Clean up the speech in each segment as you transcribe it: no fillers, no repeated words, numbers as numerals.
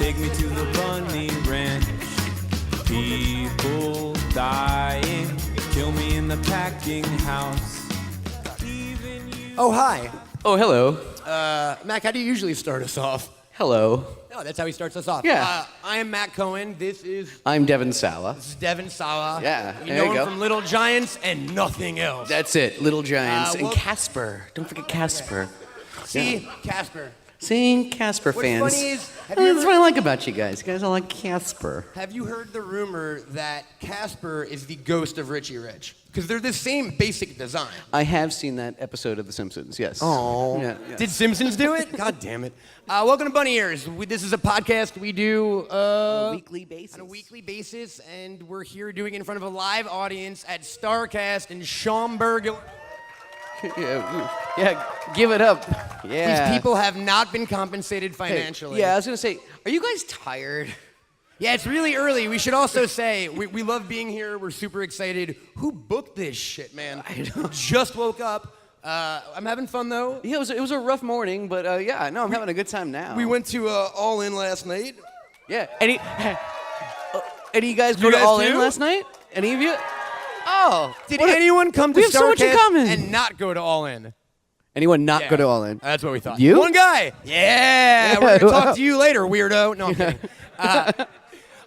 Take me to the bunny ranch. People dying, kill me in the packing house. Oh, hi. Oh, hello. Mac, how do you usually start us off? Hello. No, that's how he starts us off. Yeah. I am Matt Cohen. This is I'm Devin Sala. Devin Sala. Yeah, You there know you him go. from Little Giants and nothing else. That's it. Little Giants well- and Casper. Don't forget Casper. See, Casper. Seeing Casper What's fans. funny is, That's what I like about you guys. You guys all like Casper. have you heard the rumor that Casper is the ghost of Richie Rich? Because they're the same basic design. I have seen that episode of The Simpsons, yes. Oh. Yeah. Did Simpsons do it? God damn it. Welcome to Bunny Ears. This is a podcast we do On a weekly basis. on a weekly basis, and we're here doing it in front of a live audience at Starrcast in Schaumburg. Yeah, give it up. Yeah. These people have not been compensated financially. Yeah, I was going to say, are you guys tired? Yeah, it's really early. We should also say we love being here. We're super excited. Who booked this shit, man? I don't- Just woke up. I'm having fun though. Yeah, it was a rough morning, but yeah, no, I'm having a good time now. We went to All In last night. Yeah. Any of you guys go You to guys All do? In last night? Any of you? Oh. Did what a- anyone come to we have so much in Starrcast common. and not go to All In? Anyone not Yeah. go to All In? That's what we thought. You? One guy. Yeah. We're gonna talk to you later, weirdo. No, I'm kidding.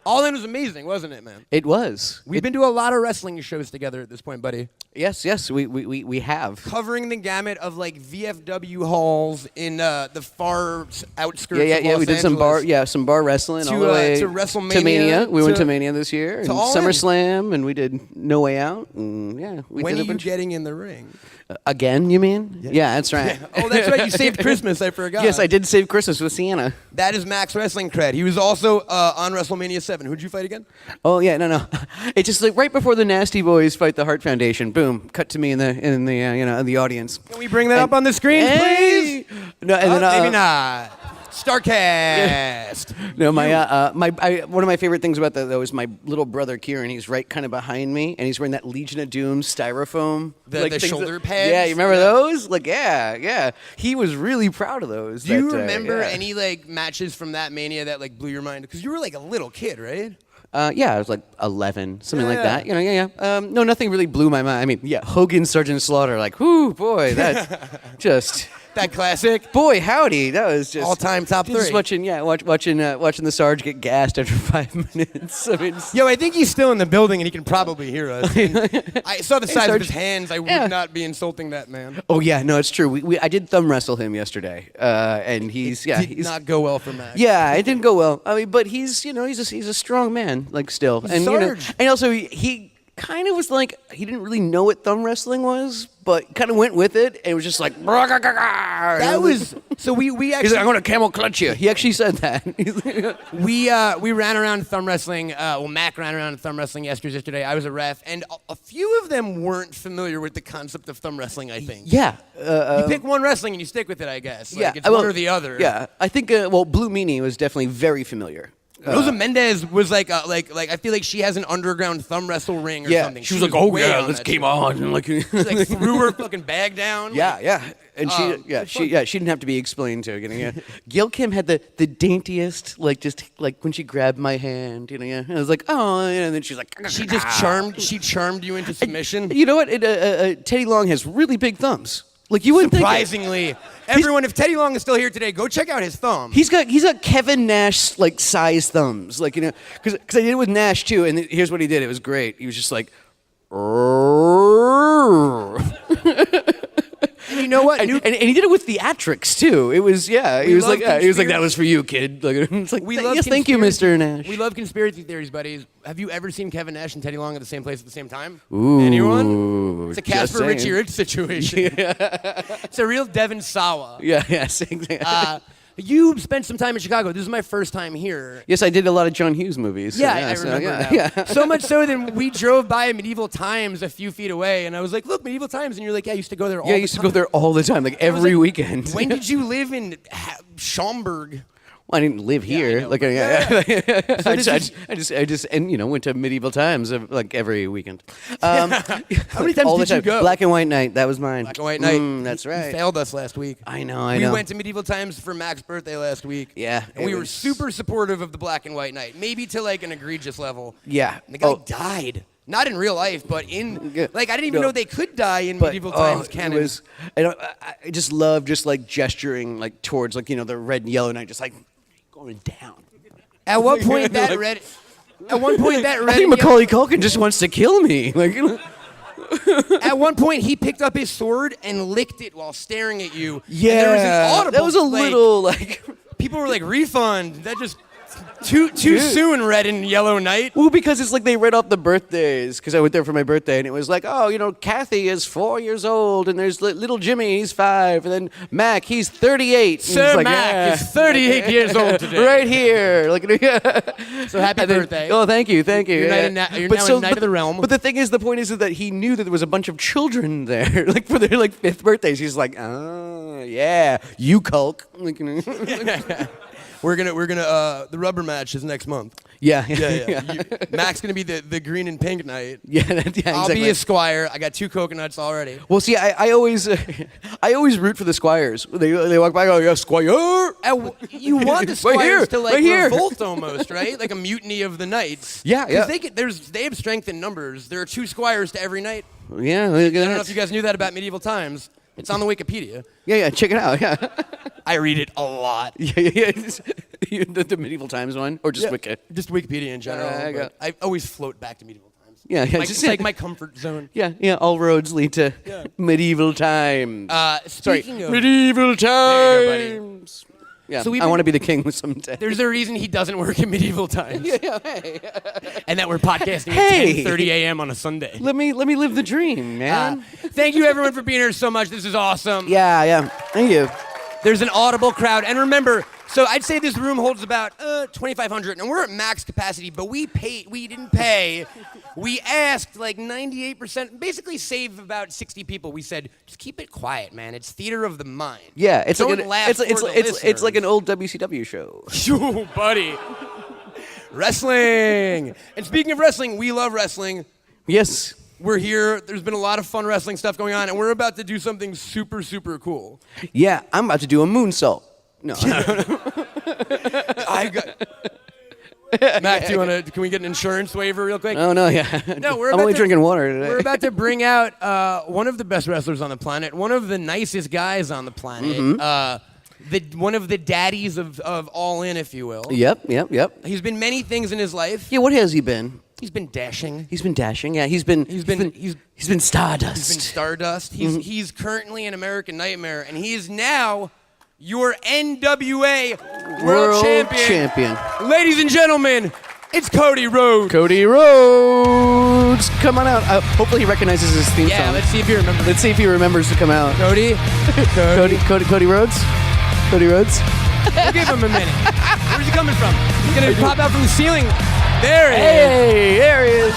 All In was amazing, wasn't it, man? It was. We've been to a lot of wrestling shows together at this point, buddy. Yes, we have. Covering the gamut of like VFW halls in the far outskirts. Yeah. of Los We did Angeles. some bar wrestling To, all the way to WrestleMania, to Mania. We went to- to Mania this year, and All In. SummerSlam, and we did No Way Out, and yeah, we When did are a you bunch. getting in the ring? Again, you mean? Yeah, that's right. Oh, that's right. You saved Christmas. I forgot. Yes, I did save Christmas with Sienna. That is Max wrestling cred. He was also on WrestleMania 7. Who'd you fight again? Oh yeah, no. It's just like right before the Nasty Boys fight the Heart Foundation. Boom, cut to me in the in the audience. Can we bring that up on the screen, Hey! please? No, and then Maybe not. Starrcast. No, one of my favorite things about that though is my little brother Kieran. He's right kind of behind me, and he's wearing that Legion of Doom styrofoam. The things shoulder that- pads? Yeah, you remember those? Like, yeah. He was really proud of those. Do you that, remember yeah. any like matches from that Mania that like blew your mind? Because you were like a little kid, right? Yeah, I was like 11, something like Yeah. that. Yeah. No, nothing really blew my mind. I mean, yeah, Hogan, Sergeant Slaughter, like, whoo, boy, that's just. That classic. Boy, howdy, that was just All-time top just three. watching the Sarge get gassed after 5 minutes. I mean, Yo, I think he's still in the building and he can probably hear us. I saw the size of Sarge. his hands. I would Yeah. not be insulting that man. oh yeah, no, it's true. I did thumb wrestle him yesterday, and he's Did not go well for Max. yeah, it didn't go well. I mean, but he's a strong man, like still, and Sarge. and also he kind of was like he didn't really know what thumb wrestling was, but kind of went with it, and it was just like That was so we He's actually like, I'm gonna camel clutch you. He actually said that. we ran around thumb wrestling. Mac ran around thumb wrestling yesterday. I was a ref, and a few of them weren't familiar with the concept of thumb wrestling. I think. yeah. You pick one wrestling and you stick with it. I guess. Like, Yeah, It's one or the other. Yeah, I think. Blue Meanie was definitely very familiar. Rosa Mendez was like I feel like she has an underground thumb wrestle ring or something. she was like, "Oh way yeah, on let's that game shit. on," and like, She like threw her fucking bag down. yeah, and it's she didn't have to be explained to. Gil Kim had the daintiest, like just like when she grabbed my hand, and I was like, "Oh," and then she's like, She just charmed you into submission. You know what? Teddy Long has really big thumbs. Like you wouldn't think it. Surprisingly, everyone, if Teddy Long is still here today, go check out his thumb. He's got Kevin Nash like size thumbs, like because I did it with Nash too, and here's what he did. It was great. He was just like, And you know what? and he did it with theatrics too. It was He was love like that was conspiracy. for you, kid. Like it's like We love yes, thank you, Mr. Nash. We love conspiracy theories, buddies. Have you ever seen Kevin Nash and Teddy Long at the same place at the same time? Ooh, Anyone? It's a just Casper saying. Richie Rich situation. It's a real Devin Sawa. Yes, exactly. You spent some time in Chicago. This is my first time here. Yes, I did a lot of John Hughes movies. So, Yeah, I so, remember yeah, now. yeah. So much so that we drove by Medieval Times a few feet away, and I was like, "Look, Medieval Times," and you're like, "Yeah, I used to go there all Yeah, I the used to time." go there all the time, like I was every like, weekend. When did you live in Schaumburg? Well, I didn't live here. know, Like, I just and went to medieval times like every weekend. How many times all the did you time. go? Black and white night. That was mine. Black and White Night. That's You right. failed us last week. I know. We went to Medieval Times for Mac's birthday last week. Yeah, And it we were was- super supportive of the Black and White Night, maybe to like an egregious level. Yeah. And the guy Oh. died. Not in real life, but in Yeah. like I didn't even No. know they could die in But, Medieval Times it canon. was- I just love just like gesturing like towards like the red and yellow night, just like going down. At one point that Like- red. At one point that I red. think and Macaulay Culkin just wants to kill me. Like, At one point he picked up his sword and licked it while staring at you. yeah, And there was an audible. that was a like, little like. People were like, "Refund." That just too soon. Red and Yellow Night. Well, because it's like they read off the birthdays, because I went there for my birthday, and it was like, oh, Kathy is 4 years old, and there's little Jimmy, he's 5, and then Mac, he's 38. And Sir it's like, Mac yeah. is 38 years old today. Right here. Like, So happy and then- birthday. Oh, thank you. You're now a knight of the realm. But the thing is, the point is that he knew that there was a bunch of children there, like for their like 5th birthdays. He's like, oh, yeah, you Culk. Like, We're gonna the rubber match is next month. yeah. Mac's gonna be the green and pink knight. Yeah, I'll exactly. be a squire. I got 2 coconuts already. Well, see, I always root for the squires. They walk by, and go, yeah, squire. You want the Right squires here, to like right here. revolt almost, right? Like a mutiny of the knights. Yeah, yeah. Because they have strength in numbers. There are 2 squires to every knight. Yeah, look at I don't know that. if you guys knew that about medieval times. It's on the Wikipedia. Yeah, check it out. Yeah, I read it a lot. yeah. The medieval times one, or just Wiki. Just Wikipedia in general. I got- but I always float back to medieval times. Yeah, It's like my comfort zone. Yeah. All roads lead to medieval times. Speaking of, medieval There you go, times. Yeah, So we've I been- want to be the king someday. there's a reason he doesn't work in medieval times. Hey, And that we're podcasting Hey. at 10:30 a.m. on a Sunday. let me live the dream, man. Thank you everyone for being here so much. This is awesome. Yeah. Thank you. There's an audible crowd. And remember, so I'd say this room holds about 2,500, and we're at max capacity, but we didn't pay. We asked like 98%, basically save about 60 people. We said, just keep it quiet, man. It's theater of the mind. Yeah, it's Don't like laugh it's for the it's like an listeners. old WCW show. Yo, buddy. Wrestling. And speaking of wrestling, we love wrestling. Yes. We're here. There's been a lot of fun wrestling stuff going on, and we're about to do something super, super cool. Yeah, I'm about to do a moonsault. No. I got. Mac, can we get an insurance waiver real quick? Oh no, yeah. No, we're I'm about only to- drinking water today. We're about to bring out one of the best wrestlers on the planet, one of the nicest guys on the planet, one of the daddies of All In, if you will. Yep. He's been many things in his life. Yeah, what has he been? He's been dashing. He's been dashing. Yeah, he's been stardust. He's been Stardust. He's currently an American Nightmare, and he is now your NWA World Champion. Ladies and gentlemen, it's Cody Rhodes. Cody Rhodes, come on out. Hopefully he recognizes his theme Yeah, song. let's see if you remember. Let's see if he remembers to come out. Cody. Cody Rhodes. Cody Rhodes. We'll give him a minute. Where's he coming from? He's gonna pop out from the ceiling. There he is. Hey, there he is.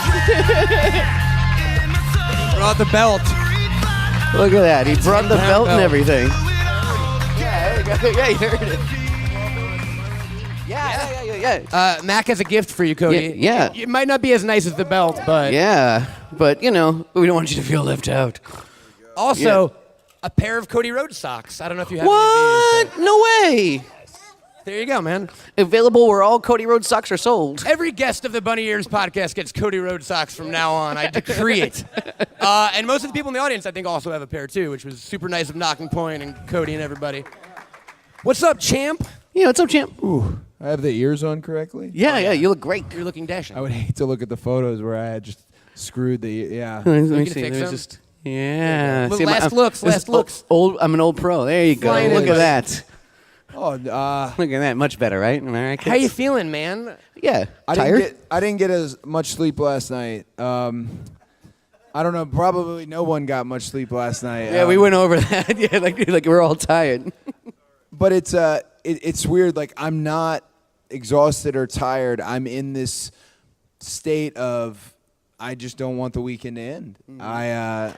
Brought the belt. Look at that. He brought the Damn belt and belt. everything. Yeah, there you go. Yeah, you heard it. Yeah. Mac has a gift for you, Cody. Yeah. It might not be as nice as the belt, but Yeah, but we don't want you to feel left out. also a pair of Cody Rhodes socks. I don't know if you have What? any of No way. these. There you go, man. Available where all Cody Rhodes socks are sold. Every guest of the Bunny Ears podcast gets Cody Rhodes socks from now on. I decree it. And most of the people in the audience, I think, also have a pair too, which was super nice of Knocking Point and Cody and everybody. What's up, champ? Yeah, what's up, champ? I have the ears on correctly? Yeah, you look great. You're looking dashing. I would hate to look at the photos where I had just screwed the, yeah. Let me gonna see. fix Let me them? just. Yeah. Well, See, last this looks. I'm an old pro. There you go. Flying in, Look at buddy. that. Oh, Look at that. Much better, right? Am I right, How you kids? feeling, man? Yeah. I Tired? didn't get as much sleep last night. I don't know. Probably no one got much sleep last night. Yeah, we went over that. Yeah, like we're all tired. But it's weird. Like, I'm not exhausted or tired. I'm in this state of I just don't want the weekend to end. Yeah.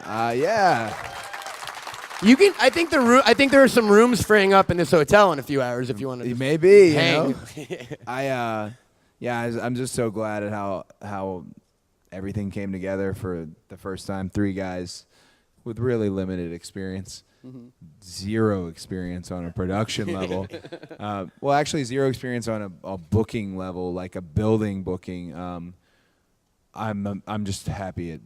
You can. I think there are some rooms freeing up in this hotel in a few hours if you want to. Maybe. Hang. I'm just so glad at how everything came together for the first time. 3 guys with really limited experience. Zero experience on a production level. Well, actually, 0 experience on a booking level, like a building booking. I'm just happy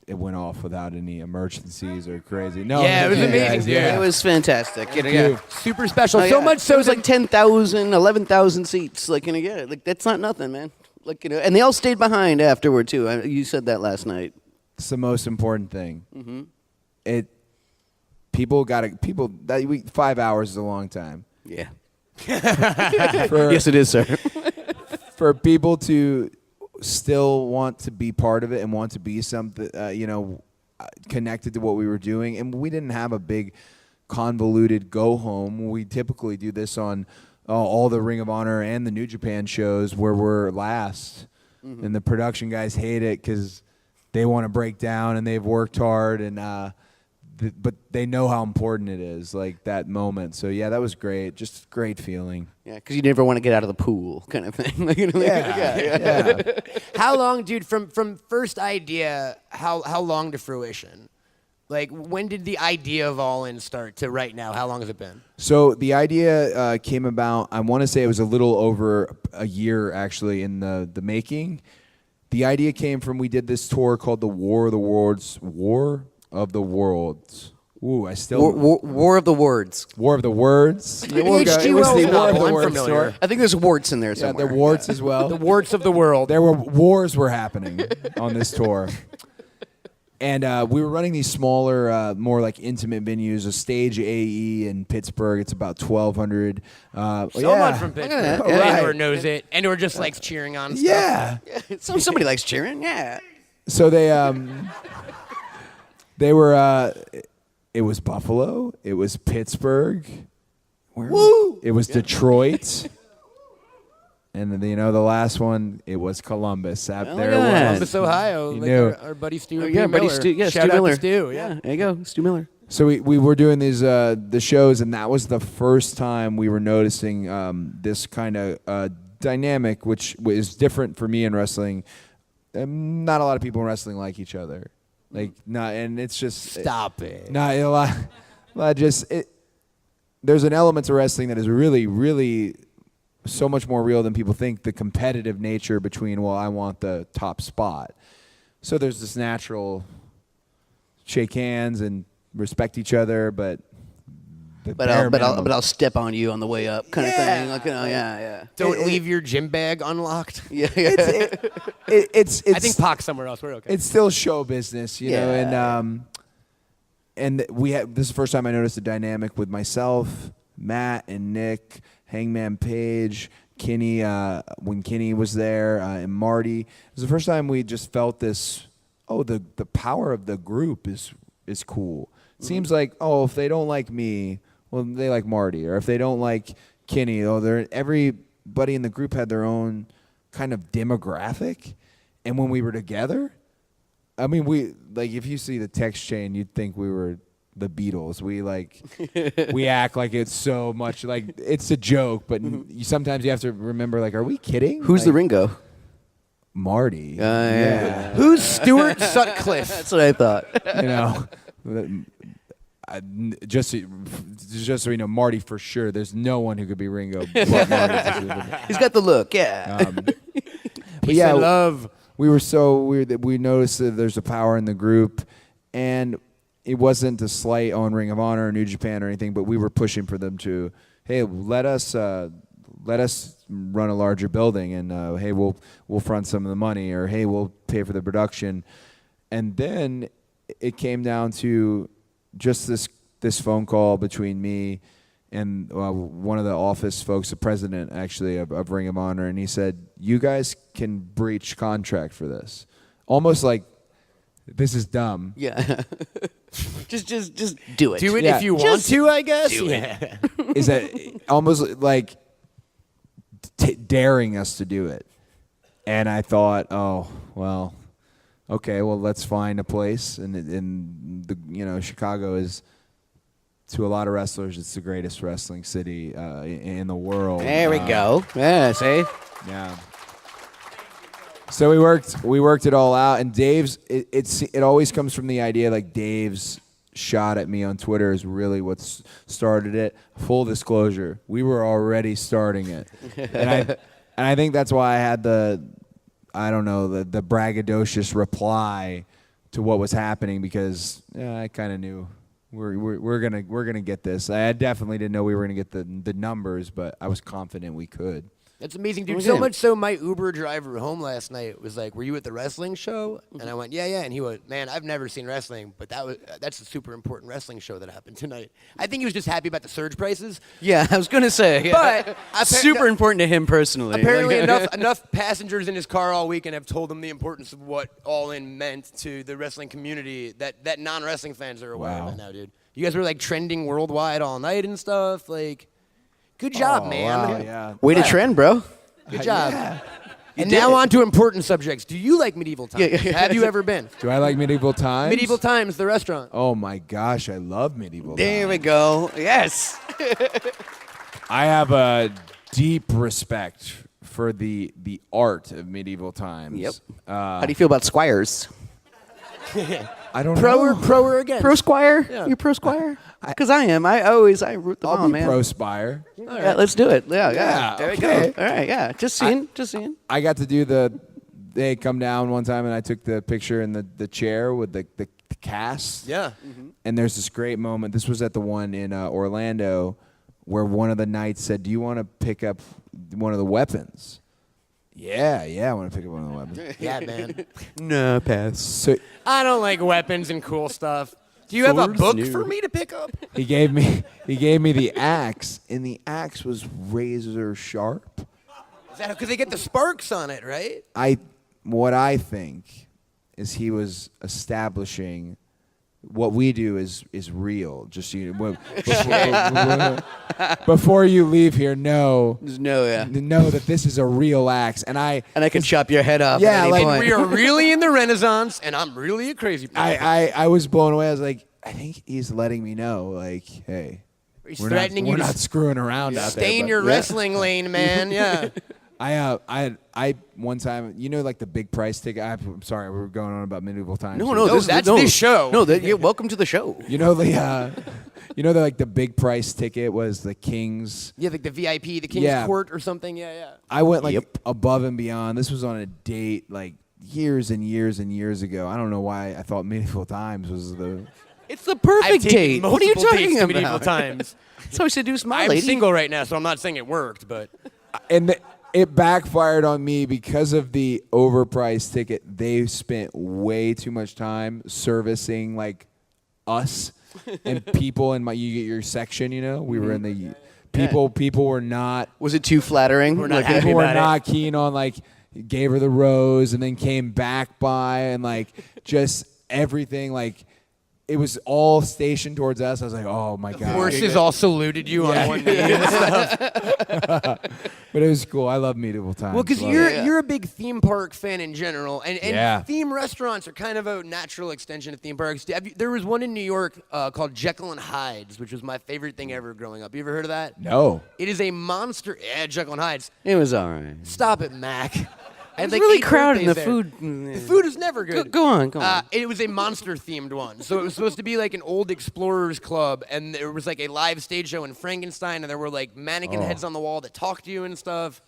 it went off without any emergencies or crazy. No, Yeah, it was amazing, guys, dude. It was fantastic. Yeah. Super special. Oh, So yeah. much so it was that- like 10,000, 11,000 seats. Like, like that's not nothing, man. Like, and they all stayed behind afterward too. You said that last night. It's the most important thing. Mm-hmm. People 5 hours is a long time. Yeah. For, Yes, it is, sir. for people to still want to be part of it and want to be something, connected to what we were doing. And we didn't have a big convoluted go home. We typically do this on all the Ring of Honor and the New Japan shows where we're last. And the production guys hate it because they want to break down and they've worked hard and but they know how important it is, like that moment. So yeah, that was great. Just great feeling. Yeah, because you never want to get out of the pool, kind of thing. Yeah. How long, dude? From first idea, how long to fruition? Like, when did the idea of All In start to right now? How long has it been? So the idea came about, I want to say it was a little over a year actually in the making. The idea came from, we did this tour called the War of the Worlds. Ooh, I still... War of the Words. War of the Words. Like We'll an go- H.G. it was Wells the War of novel, the I'm Words familiar. tour. I think there's warts in there Yeah, somewhere. the warts as well. The warts of the world. There were wars were happening on this tour. And we were running these smaller, more like intimate venues. A Stage AE in Pittsburgh. It's about 1,200. Someone from Pittsburgh. that. Oh, right. Andor knows it. Andor just likes cheering on stuff. Yeah. Somebody likes cheering. Yeah. So they were. It was Buffalo. It was Pittsburgh. Woo! It was Detroit. And the last one, it was Columbus. There look it at was. that. Columbus, Ohio. You like knew. our buddy Stu. Yeah, buddy Miller. Stu. Yeah, Shout Stu out Miller. to Stu. Yeah. There you go, Stu Miller. So we were doing these the shows, and that was the first time we were noticing this kind of dynamic, which is different for me in wrestling. Not a lot of people in wrestling like each other, and it's just Stop it. Not a lot. There's an element to wrestling that is really, really so much more real than people think. The competitive nature between, I want the top spot. So there's this natural shake hands and respect each other, but I'll step on you on the way up, kind of thing. Like, yeah. Don't leave your gym bag unlocked. Yeah. it's I think Pac's somewhere else. We're okay. it's still show business, know, Yeah. and this is the first time I noticed the dynamic with myself, Matt and Nick, Hangman Page, Kenny, when Kenny was there, and Marty. It was the first time we just felt this, the power of the group is cool. It seems like, if they don't like me, well, they like Marty. Or if they don't like Kenny, everybody in the group had their own kind of demographic. And when we were together, I mean, if you see the text chain, you'd think we were the Beatles. We act like it's so much like it's a joke, but sometimes you have to remember, are we kidding? Who's the Ringo? Marty. Yeah. Who's Stuart Sutcliffe? That's what I thought. Just so you know, Marty for sure. There's no one who could be Ringo but Marty. He's got the look. Yeah. Peace and love. We were so weird that we noticed that there's a power in the group, and it wasn't a slight on Ring of Honor or New Japan or anything, but we were pushing for them to, hey, let us run a larger building, and hey, we'll front some of the money, or hey, we'll pay for the production. And then it came down to just this phone call between me and one of the office folks, the president actually of Ring of Honor, and he said, "You guys can breach contract for this." Almost like, this is dumb. Yeah. just do it. Do it Yeah. if you want Just to, I guess. do Yeah. Is that almost like daring us to do it? And I thought, okay, well, let's find a place, and the Chicago is to a lot of wrestlers, it's the greatest wrestling city in the world. There we go. Yeah, see? Yeah. So we worked it all out, and Dave's it always comes from the idea like Dave's shot at me on Twitter is really what started it. Full disclosure, we were already starting it, and I think that's why I had the braggadocious reply to what was happening, because I kind of knew we're gonna get this. I definitely didn't know we were gonna get the numbers, but I was confident we could. That's amazing, dude. So much so, my Uber driver home last night was like, "Were you at the wrestling show?" And I went, "Yeah." And he went, "Man, I've never seen wrestling, but that's a super important wrestling show that happened tonight." I think he was just happy about the surge prices. Yeah, I was going to say. Yeah. But super important to him personally. Apparently, enough passengers in his car all weekend have told him the importance of what All In meant to the wrestling community that non-wrestling fans are aware of it now, dude. You guys were like trending worldwide all night and stuff, like. Good job, man. Wow, yeah. Way to trend, bro. Good job. Yeah. And now on to important subjects. Do you like medieval times? Have you ever been? Do I like medieval times? Medieval Times, the restaurant. Oh my gosh, I love medieval times. There we go. Yes. I have a deep respect for the art of medieval times. Yep. How do you feel about squires? I don't pro know. Or pro or against? Pro squire? Yeah. You pro squire? Because I am. I root them I'll on, be man. pro spire. All right, let's do it. Yeah. There we okay. go. All right, yeah. Just seeing. I got to do they come down one time and I took the picture in the chair with the cast. Yeah. Mm-hmm. And there's this great moment. This was at the one in Orlando where one of the knights said, "Do you want to pick up one of the weapons?" Yeah, I want to pick up one of the weapons. Yeah, man. No, pass. So I don't like weapons and cool stuff. Do you have a Swords? book No. for me to pick up? he gave me the axe, and the axe was razor sharp. Is that because they get the sparks on it, right? What I think is he was establishing what we do is real. Just so you know, before you leave here, know that this is a real axe, and I can chop your head off. Yeah, at any like, point. We are really in the Renaissance, and I'm really a crazy person. I was blown away. I was like, I think he's letting me know, like, hey, He's we're threatening not, you we're to not screwing around out there. stay in but- your wrestling lane, man. Yeah. I one time, like the big price ticket. I'm sorry, we were going on about medieval times. No, that's this show. No, you're welcome to the show. The big price ticket was the King's. Yeah, like the VIP, the King's Court or something. Yeah. I went above and beyond. This was on a date like years and years and years ago. I don't know why I thought medieval times was the. It's the perfect I've date. taken What are you multiple talking dates to about? medieval times. So I seduced my I'm lady. single right now, so I'm not saying it worked, but And it backfired on me because of the overpriced ticket. They spent way too much time servicing like us and people in you get your section. We were in the people. People were not. Was it too flattering? We're not happy People were about not keen on like gave her the rose and then came back by and like just everything like. It was all stationed towards us. I was like, oh, my God. horses all saluted you on one knee and stuff. But it was cool. I love medieval times. Well, because you're a big theme park fan in general, and Yeah. theme restaurants are kind of a natural extension of theme parks. There was one in New York called Jekyll and Hyde's, which was my favorite thing ever growing up. You ever heard of that? No. It is a monster. Yeah, Jekyll and Hyde's. It was all right. Stop it, Mac. It was really crowded, and the food. The food is never good. Go on. It was a monster-themed one. So it was supposed to be like an old explorers club, and there was like a live stage show in Frankenstein, and there were like mannequin heads on the wall that talked to you and stuff.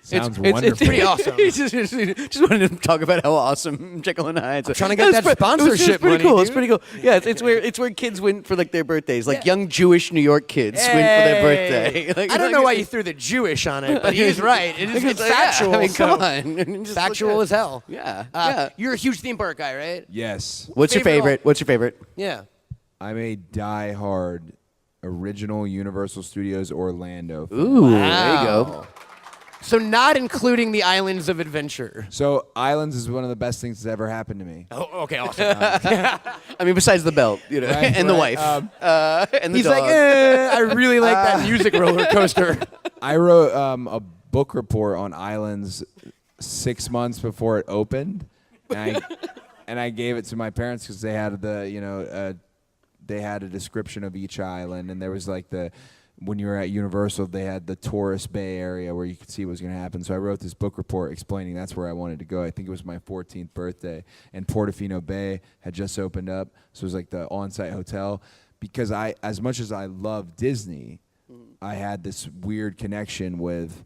Sounds It's wonderful. pretty awesome. just wanted to talk about how awesome Jekyll and Hyde. Trying to get that sponsorship It's pretty money, cool. dude. It's pretty cool. Yeah, it's where kids win for like their birthdays, like young Jewish New York kids win for their birthday. Like, I don't know why you threw the Jewish on it, but he's right. It's factual. I mean, so come on. Just factual look as hell. Yeah. You're a huge theme park guy, right? Yes. What's your favorite? What's your favorite? Yeah. I'm a die-hard original Universal Studios Orlando fan. Ooh, there you go. So not including the Islands of Adventure. So Islands is one of the best things that's ever happened to me. Oh, okay, awesome. I mean, besides the belt, and the right. wife, and the He's dog. like, I really like that music roller coaster. I wrote a book report on Islands 6 months before it opened, and I gave it to my parents because they had they had a description of each island, and there was like when you were at Universal, they had the tourist Bay Area where you could see what was going to happen. So I wrote this book report explaining that's where I wanted to go. I think it was my 14th birthday, and Portofino Bay had just opened up, so it was like the on-site hotel. Because as much as I love Disney, I had this weird connection with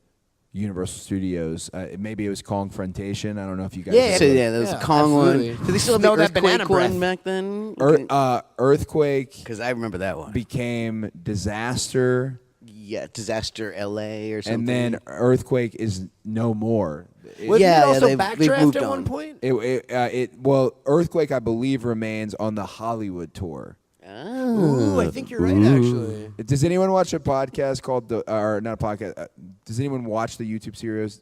Universal Studios. Maybe it was Kongfrontation. I don't know if you guys. So, that was a Kong absolutely. one. Did they still have Smell the that banana Earthquake one breath. back then? Earthquake Because I remember that one. became Disaster, Yeah, Disaster LA or something. and then Earthquake is no more. Wasn't it also they've Backdraft moved at on. one point? Well, Earthquake, I believe, remains on the Hollywood tour. Ooh, I think you're right, actually. Does anyone watch a podcast called or not a podcast? Does anyone watch the YouTube series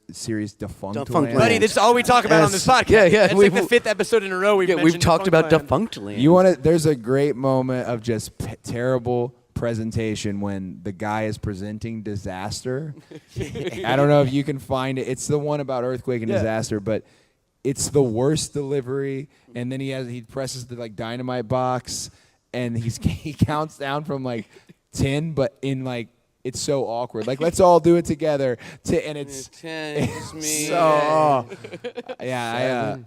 Defunctland? Defunctland. Buddy, this is all we talk about on this podcast. Yeah. It's like the 5th episode in a row we've mentioned talked about Defunctland. Defunctland. There's a great moment of just terrible presentation when the guy is presenting Disaster. I don't know if you can find it. It's the one about Earthquake and Disaster, but it's the worst delivery. And then he presses the like dynamite box, and he counts down from like 10, but in like it's so awkward. Like, let's all do it together. And it's so.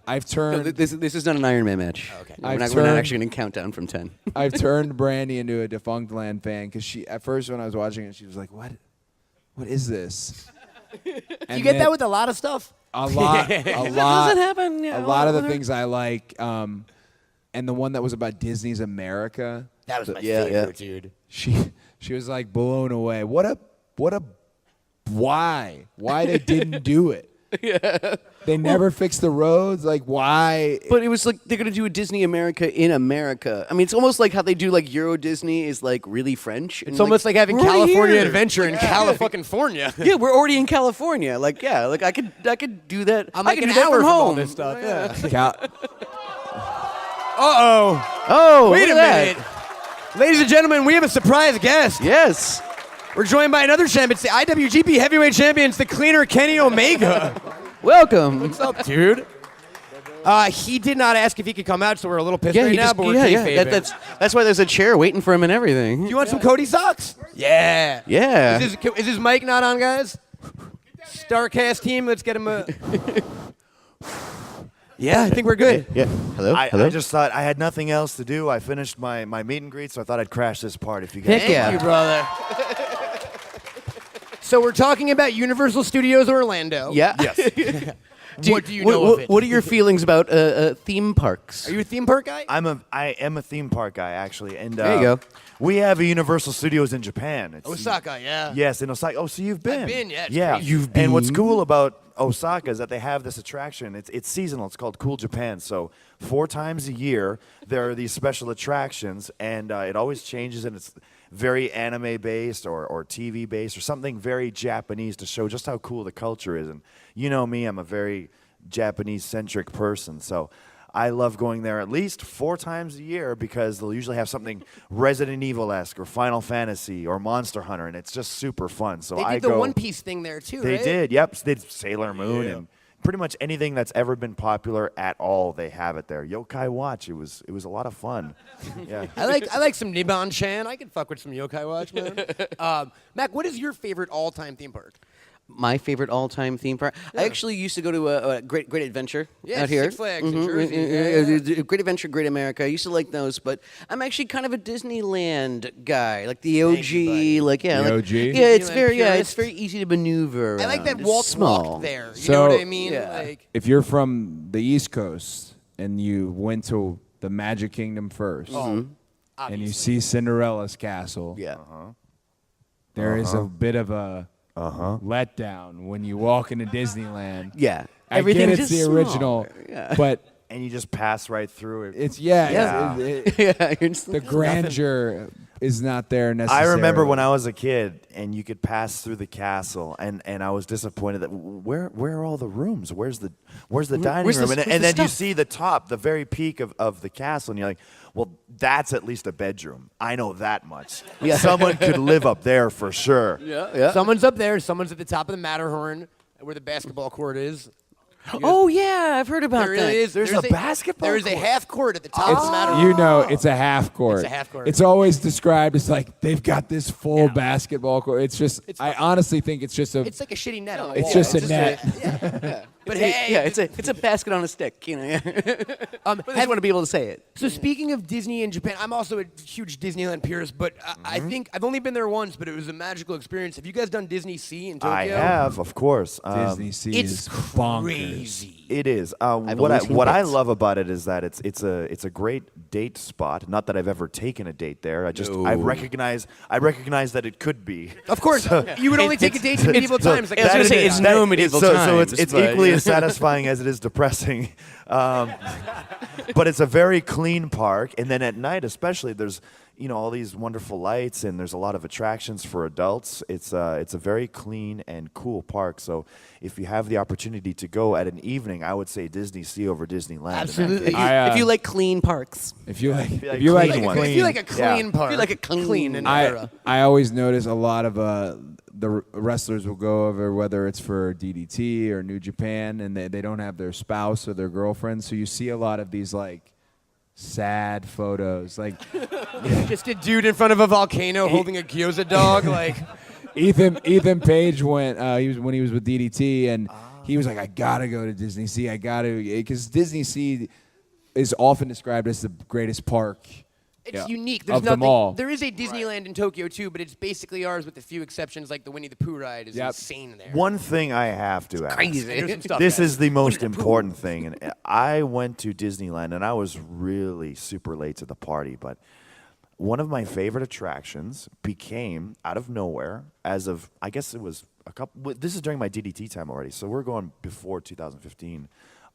I've turned. No, this is not an Iron Man match. Okay. We're not actually going to count down from 10. I've turned Brandy into a Defunctland fan because at first when I was watching it, she was like, "What is this?" Do you get that with a lot of stuff? A lot. doesn't happen. Yeah, a lot of the things I like, and the one that was about Disney's America. That was my favorite, favorite, dude. She was like blown away. Why they didn't do it? Yeah. They never fixed the roads. Like, why? But it was like they're going to do a Disney America in America. I mean, it's almost like how they do like Euro Disney is like really French. It's almost like having we're California here. Adventure in California. Yeah, we're already in California. Like, yeah, like I could do that. I'm I like can an do that hour from from all home. this stuff. Yeah. Uh-oh. Oh, Wait look a at minute. that. Ladies and gentlemen, we have a surprise guest. Yes. We're joined by another champion. It's the IWGP Heavyweight Champions, the cleaner Kenny Omega. Welcome. What's up, dude? He did not ask if he could come out, so we're a little pissed right now, but we're kayfabing. That's why there's a chair waiting for him and everything. Do you want some Cody socks? Yeah. Yeah. Is his mic not on, guys? Starrcast team, let's get him a... Yeah, I think we're good. Yeah. Hello. I Hello. just thought I had nothing else to do. I finished my meet and greet, so I thought I'd crash this part if you guys. Heck yeah. Thank you, brother. So we're talking about Universal Studios Orlando. Yeah. Yes. What do you know of it? What are your feelings about theme parks? Are you a theme park guy? I am a theme park guy actually, and There you go. We have a Universal Studios in Japan. It's, Osaka, yeah. Yes, in Osaka. Oh, so you've been? been, yeah, it's Yeah, crazy. You've And what's been? cool about Osaka is that they have this attraction. It's seasonal. It's called Cool Japan. So 4 times a year there are these special attractions, and it always changes, and it's very anime based or TV based or something very Japanese to show just how cool the culture is. And you know me, I'm a very Japanese centric person, so I love going there at least 4 times a year because they'll usually have something Resident Evil-esque or Final Fantasy or Monster Hunter, and it's just super fun. So They did I the go. One Piece thing there, too, They right? did, yep. They did Sailor Moon and pretty much anything that's ever been popular at all. They have it there. Yokai Watch. It was a lot of fun. Yeah. I like some Nibbon-chan. I can fuck with some Yokai Watch, man. Mac, what is your favorite all-time theme park? My favorite all-time theme park. I actually used to go to a Great Adventure Yeah, out here. Six Flags in Mhm. Jersey. Yeah. Great Adventure, Great America. I used to like those, but I'm actually kind of a Disneyland guy, like the OG. buddy. Like yeah, The like, OG? yeah, it's Disneyland it's purist. very easy to maneuver. I like that around. Walt It's small. walked there. You So- know what I mean? Yeah. Like, If you're from the East Coast and you went to the Magic Kingdom first, and you see Cinderella's castle, Yeah. there is a bit of a letdown when you walk into Disneyland. Yeah. I get Everything's it's just the original, smaller. Yeah. but And you just pass right through it. it's Yeah. it's- You're just the like, grandeur is not there I necessarily. remember when I was a kid and you could pass through the castle, and I was disappointed that where are all the rooms? Where's the dining Where's the- room? where's And the then you stuff? see the top, the very peak of the castle, and you're like, well, that's at least a bedroom. I know that much. Yeah. Someone could live up there for sure. yeah. someone's up there, someone's at the top of the Matterhorn, where the basketball court is. Oh yeah, I've heard about There really that. is. There's a basketball There is a court. half court at the top of the mountain. You know, it's a half court. It's a half court. It's always described as like they've got this full basketball court. It's just. I honestly think it's just a. It's like a shitty net. on the It's wall. just a net. But hey, it's a basket on a stick. You know. But I just want to be able to say it. So speaking of Disney and Japan, I'm also a huge Disneyland purist, but I think I've only been there once, but it was a magical experience. Have you guys done Disney Sea in Tokyo? I have, of course. Disney Sea It's is bonkers. crazy. It is. only seen What I bits. love about it is that it's a great date spot. Not that I've ever taken a date there. I recognize that it could be. Of course, you would only take a date to medieval times. Like I was gonna say, it's no medieval so times, it's but- equally as satisfying as it is depressing. But it's a very clean park, and then at night especially, there's all these wonderful lights, and there's a lot of attractions for adults. It's a very clean and cool park. So if you have the opportunity to go at an evening, I would say Disney Sea over Disneyland. Absolutely. If you like clean parks, If you like, like if you like, clean ones. If you like a clean Yeah. park, If you like a clean and I era. I always notice a lot of the wrestlers will go over whether it's for DDT or New Japan, and they don't have their spouse or their girlfriend, so you see a lot of these like sad photos, like Just a dude in front of a volcano holding a gyoza dog, like. Ethan Page went. When he was with DDT, and he was like, "I gotta go to Disney Sea. I gotta," because Disney Sea is often described as the greatest park. It's unique. There's Of them all. There is a Disneyland in Tokyo too, but it's basically ours with a few exceptions, like the Winnie the Pooh ride is Yep. insane there. One thing I have to ask. crazy. There's some stuff, This guys. is the most important thing. And I went to Disneyland, and I was really super late to the party, but one of my favorite attractions became, out of nowhere, as of, I guess it was a couple, this is during my DDT time already, so we're going before 2015.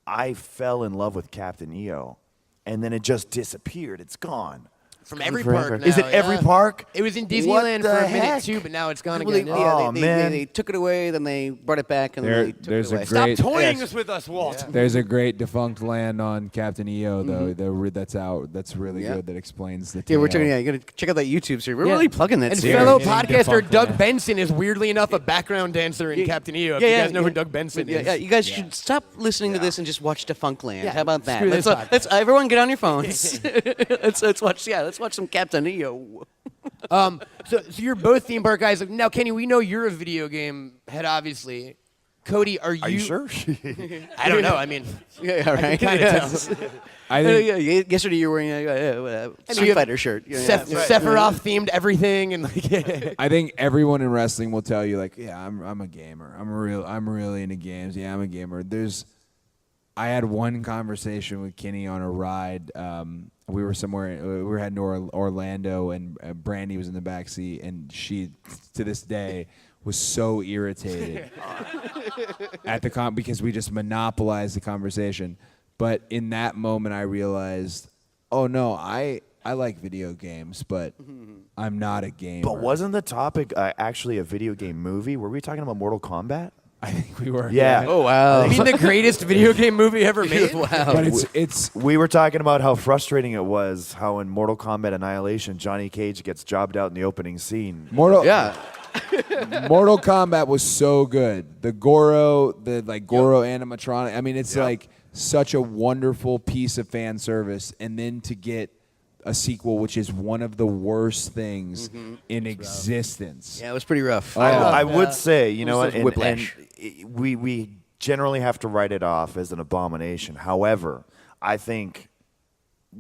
I fell in love with Captain EO, and then it just disappeared. It's gone. From every Forever. park now. Is it every yeah. park? It was in What Disneyland the for a minute heck? too, but now it's gone Well, again. Oh, man. they took it away, then they brought it back, and There- then they took there's it a away. Stop great- toying Yes. with us, Walt. There's a great defunct land on Captain EO though. That's out. That's really Yeah. good. That explains the. Yeah, we're tale. talking. Yeah, you gotta check out that YouTube series. We're Yeah. really plugging that And series. fellow Getting podcaster Defunctland. Doug Benson is weirdly enough a background dancer in Captain EO. If you guys know who Doug Benson is. Yeah, you guys should stop listening to this and just watch Defunctland. Yeah, How about that? screw this Let's everyone get on your phones. let's watch some Captain EO. So you're both theme park guys. Now, Kenny, we know you're a video game head, obviously. Cody, are Are you sure? I don't know. I mean, Yeah, right. kind of Yes. tell. I think Yesterday you were wearing a Street Fighter shirt. Yeah, Sephiroth themed everything and like. I think everyone in wrestling will tell you like, yeah, I'm a gamer. I'm really into games. Yeah, I'm a gamer. I had one conversation with Kenny on a ride. We were somewhere. We were heading to Orlando, and Brandy was in the back seat, and she, to this day, was so irritated at the because we just monopolized the conversation. But in that moment, I realized, oh no, I like video games, but I'm not a gamer. But wasn't the topic actually a video game movie? Were we talking about Mortal Kombat? I think we were. Yeah. Oh wow. I mean, the greatest video game movie ever made. Wow. But it's We were talking about how frustrating it was how in Mortal Kombat Annihilation, Johnny Cage gets jobbed out in the opening scene. Mortal. Yeah. Mortal Kombat was so good. The Goro animatronic. I mean, it's like such a wonderful piece of fan service, and then to get a sequel, which is one of the worst things in existence. Yeah, it was pretty rough. I would say, you know, It was whiplash. we generally have to write it off as an abomination. However, I think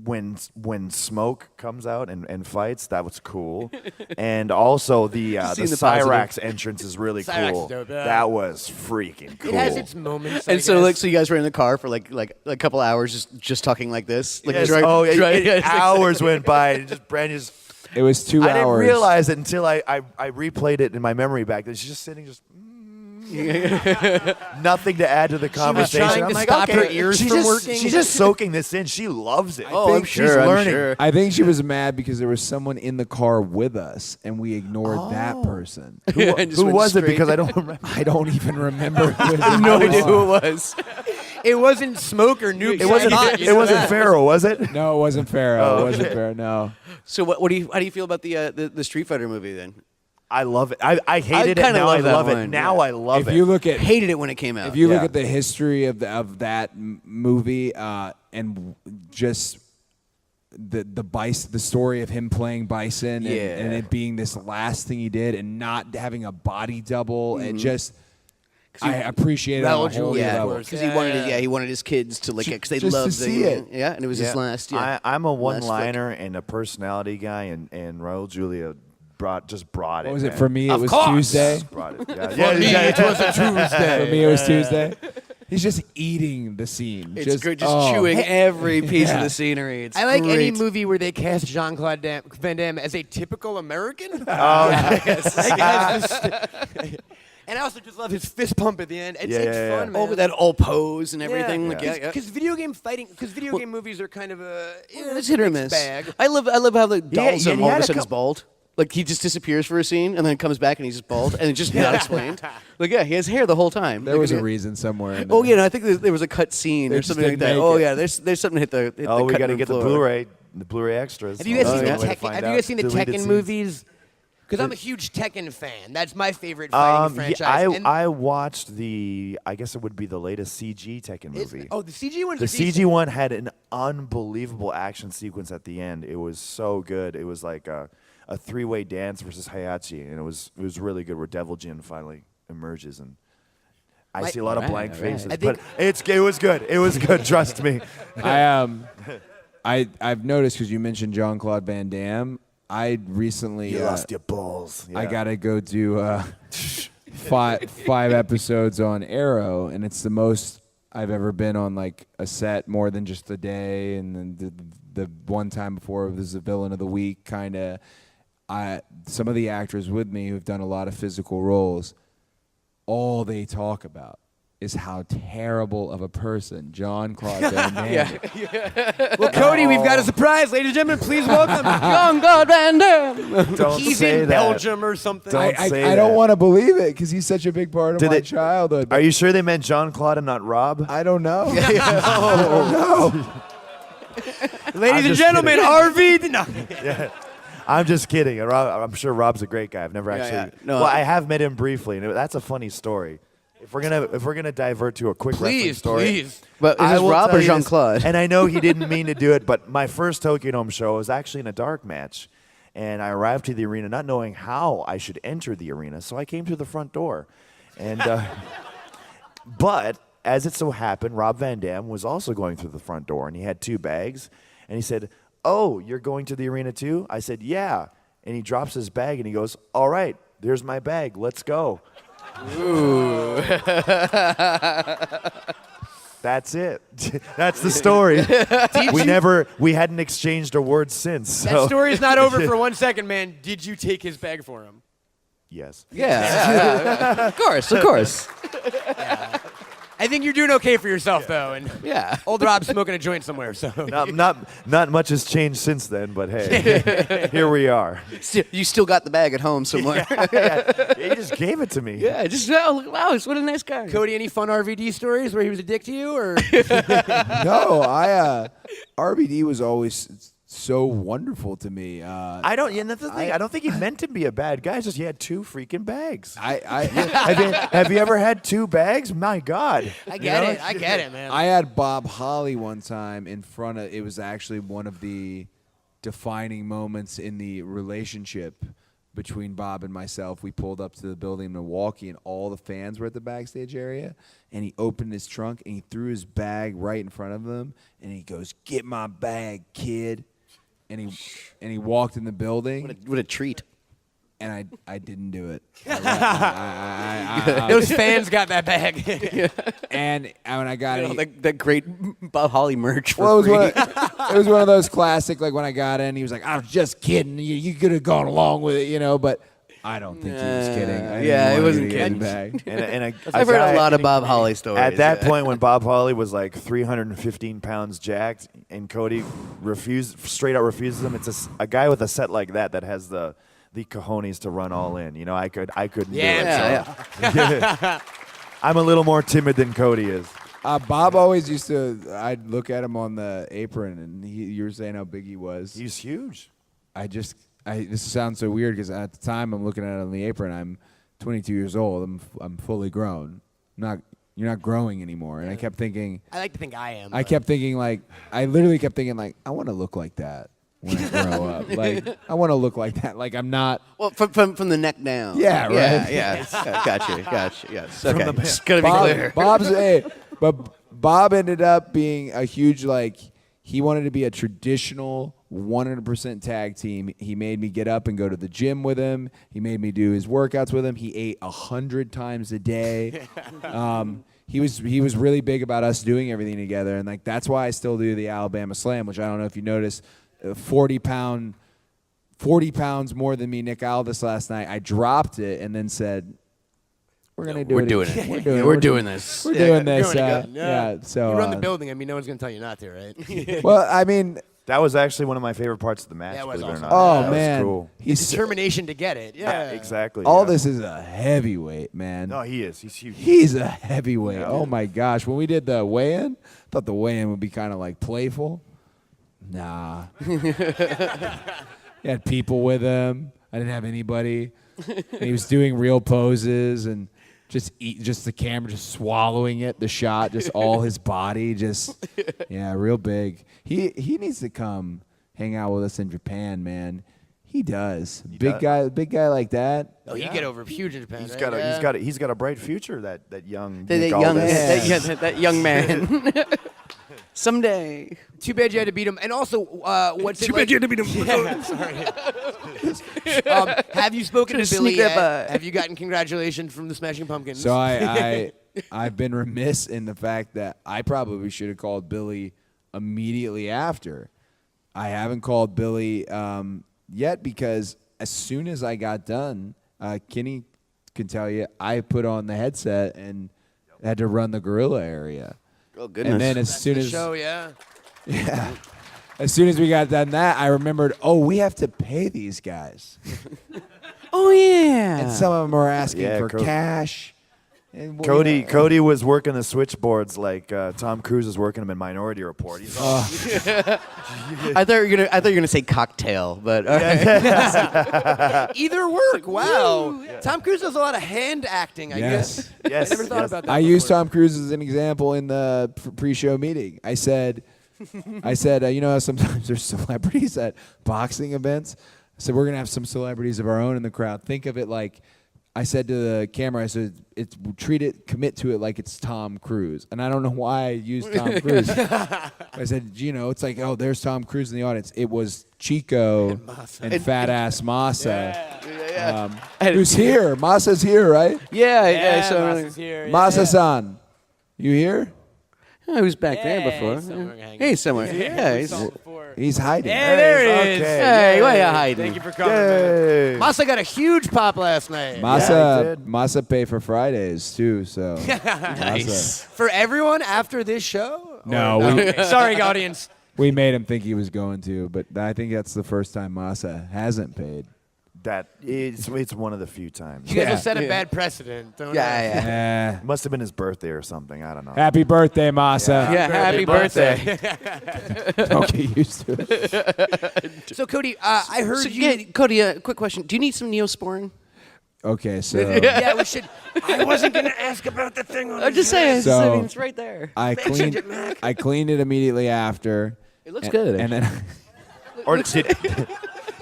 when Smoke comes out and fights, that was cool, and also the Seeing the Cyrax entrance is really Cyrax cool. is dope, yeah. That was freaking cool. It has its moments. And I so, guess. like, so you guys were in the car for like a couple hours, just talking like this. Like, Yes. drive- Oh, drive- yeah, hours went by, and just Brandon just. It was 2 I hours. didn't realize it until I replayed it in my memory back. She's just sitting, just nothing to add to the conversation. trying I'm to like, stop okay, her ears she's from just, working. She's just soaking this in. She loves it. Oh, I'm She's sure. I'm learning. sure. I think she was mad because there was someone in the car with us, and we ignored that person. And just Who went was it? straight- Because I don't remember. I don't even remember. Who it I have no was. idea who it was. it wasn't Smoke or Noob. It wasn't. Saibot, you It know wasn't that. Pharaoh, was it? No, it wasn't Pharaoh. Oh, It wasn't okay. Pharaoh. No. So, how do you feel about the Street Fighter movie then? I love it. I hated it. kinda Now I love that love it. one, Now I love If it. you look at Hated it when it came out. if you look Yeah. at the history of that movie and just the story of him playing Bison and it being this last thing he did and not having a body double, it just I appreciate it on a whole new level. because he wanted his kids to like it because they Just to loved see it. Yeah, and it was his last. Yeah, I'm a last one-liner and a personality guy, and Raul Julia brought it. What was it man. for me? Of It was course. Tuesday. Brought it. Yeah, it was a Tuesday. For me, it was Tuesday. He's just eating the scene. it's just chewing every piece of the scenery. It's I like any great. movie where they cast Jean-Claude Van Damme as a typical American. And I also just love his fist pump at the end. It's fun, man. Oh, with that all pose and everything. Because video game game movies are kind of a It's hit or mixed miss. bag. I love how the dolls yeah, him he all of had a a sudden is bald. Like he just disappears for a scene and then comes back and he's just bald and it's just not explained. Like he has hair the whole time. There was a reason somewhere. In there. Oh yeah, no, I think there was a cut scene They or just something like didn't that. make Oh it. yeah, there's something hit the. Hit Oh, the we got to get the Blu-ray extras. Have you guys Oh, seen yeah. the Way to Tekken? find Have you out guys seen the deleted Tekken scenes. movies? Because I'm a huge Tekken fan. That's my favorite fighting franchise. And I watched I guess it would be the latest CG Tekken it's- movie. oh, the CG ones The are decent. CG one had an unbelievable action sequence at the end. It was so good. It was like a three-way dance versus Hayachi, and it was really good. Where Devil Jin finally emerges, and I see a lot of blank faces. I think- but it was good. It was good. Trust me. I've noticed because you mentioned Jean-Claude Van Damme. I recently You lost your balls. I Yeah. gotta go do five episodes on Arrow, and it's the most I've ever been on like a set, more than just the day. And then the one time before it was the villain of the week, kind of. Some of the actors with me who've done a lot of physical roles, all they talk about is how terrible of a person Jean-Claude Van Damme is. Well, Cody, we've got a surprise, ladies and gentlemen. Please welcome Jean-Claude Van Damme. Don't He's say in that. Belgium or something. Don't say I don't that. want to believe it because he's such a big part of Did my they- childhood. Are you sure they meant John Claude and not Rob? I don't know. Ladies and just gentlemen, kidding. RV. No. I'm just kidding. I'm sure Rob's a great guy. I've never actually. yeah. No, well, I have met him briefly, and that's a funny story. If we're gonna divert to a quick wrestling Please, story, please. But is I this will Rob tell or you this, Jean-Claude? And I know he didn't mean to do it, but my first Tokyo Dome show was actually in a dark match, and I arrived to the arena not knowing how I should enter the arena, so I came through the front door, and but as it so happened, Rob Van Dam was also going through the front door, and he had two bags, and he said, "Oh, you're going to the arena too?" I said, "Yeah," and he drops his bag and he goes, "All right, there's my bag. Let's go." That's it. That's the story. We hadn't exchanged a word since. That So. story's not over for 1 second, man. Did you take his bag for him? Yes. Yeah. Of course. I think you're doing okay for yourself, though. And Yeah. old Rob's smoking a joint somewhere, so. Not much has changed since then, but hey, here we are. You still got the bag at home somewhere. He just gave it to me. Yeah, just wow, what a nice guy. Cody, any fun RVD stories where he was a dick to you, or? No, RBD was always so wonderful to me. I don't. And that's the thing. I don't think he meant to be a bad guy. It's just he had two freaking bags. I Have you ever had two bags? My God. I get it. I get it, man. I had Bob Holly one time in front of. It was actually one of the defining moments in the relationship between Bob and myself. We pulled up to the building in Milwaukee, and all the fans were at the backstage area. And he opened his trunk and he threw his bag right in front of them, and he goes, "Get my bag, kid." And he walked in the building, What a treat. and I didn't do it. Those fans got that bag. And when I got it, That great Bob Holly merch for well, it was, free. it was one of those classic. Like when I got in, he was like, "I was just kidding. You could have gone along with it, you know." But I don't think he was kidding. I didn't yeah, he want wasn't you to get kidding. back. And I've heard a lot of Bob Holly stories. At that yeah. point, when Bob Holly was like 315 pounds jacked, and Cody straight out refuses him, it's a guy with a set like that has the cojones to run all in. You know, I couldn't do it. Yeah. I'm a little more timid than Cody is. Bob always used to. I'd look at him on the apron, and you were saying how big he was. He's huge. I this sounds so weird because at the time I'm looking at it on the apron. I'm 22 years old. I'm fully grown. You're not growing anymore. And I kept thinking. I like to think I am. I kept thinking I literally kept thinking I want to look like that when I grow up. I want to look like that. I'm not. Well, from the neck down. Yeah, right. Yeah. Gotcha. Yes. Okay. Just gotta be clear. But Bob ended up being a huge he wanted to be a traditional 100% tag team. He made me get up and go to the gym with him. He made me do his workouts with him. He ate 100 times a day. He was really big about us doing everything together, and that's why I still do the Alabama Slam, which I don't know if you noticed. 40 pounds more than me, Nick Aldis last night. I dropped it and then said, "We're gonna do it. We're doing again. it. We're doing this. We're doing this. Doing it again. Yeah. So you run the building. I mean, no one's gonna tell you not to, right? well, I mean, That was actually one of my favorite parts of the match. That was believe it or awesome. not. oh That man, was cool. he's Determination to get it. Yeah, Exactly. all yeah. this is a heavyweight, man. No, he is. He's huge. He's a heavyweight. Oh my gosh, when we did the weigh-in, I thought the weigh-in would be kind of playful. Nah. He had people with him. I didn't have anybody. And he was doing real poses and just the camera just swallowing it, the shot, just all his body, real big. He needs to come hang out with us in Japan, man. He does. Big guy like that. Oh, you get over huge in Japan. He's right? he's got a bright future. That young That Nick young, Aldis. that young man. Someday. Too bad you had to beat him. And also, what's it Too like? bad you had to beat him. Yeah, sorry. Have you spoken to Should've Billy sneaked up, yet? Have you gotten congratulations from the Smashing Pumpkins? So I've been remiss in the fact that I probably should have called Billy immediately after. I haven't called Billy yet because as soon as I got done, Kenny can tell you, I put on the headset and had to run the gorilla area. Oh goodness. And then as soon the as show, yeah. as soon as we got done that, I remembered, we have to pay these guys. Oh yeah. And some of them are asking Yeah, for Cody. cash. And Cody was working the switchboards like Tom Cruise is working them in Minority Report. He's all, I thought you were gonna say cocktail, but Either work. Wow. Tom Cruise does a lot of hand acting, I Yes. guess. yes, I never thought yes. about that. I used before. Tom Cruise as an example in the pre-show meeting. I said, you know how sometimes there's celebrities at boxing events? I said, we're going to have some celebrities of our own in the crowd. Think of it like, I said to the camera, I said, commit to it like it's Tom Cruise. And I don't know why I used Tom Cruise. I said, it's like, there's Tom Cruise in the audience. It was Chico and fat ass Masa. Who's here? Masa's here, right? yeah. So Ross is here, yeah. Masa-san, you here? who's back there before? somewhere hanging. He's somewhere. Yeah, he's. He's hiding. Yeah, there he is. Okay. Hey, why you hiding? Thank you for coming. Yay. Masa got a huge pop last night. Masa, did. Masa pay for Fridays too, so Nice. For everyone after this show? No, Or- we- okay. Sorry, audience. we made him think he was going to, but I think that's the first time Masa hasn't paid. That it's one of the few times. You guys Yeah. will set a bad precedent. Don't Yeah. Eh. Must have been his birthday or something. I don't know. Happy birthday, Masa. Yeah, happy birthday. Don't get used to it. So, Cody, I heard So, you. yeah, Cody, quick question. Do you need some Neosporin? Okay, so Yeah, we should. I wasn't going to ask about the thing on I'm just saying. So- I mean, it's right there. I cleaned it immediately after. It looks and, good. And then Or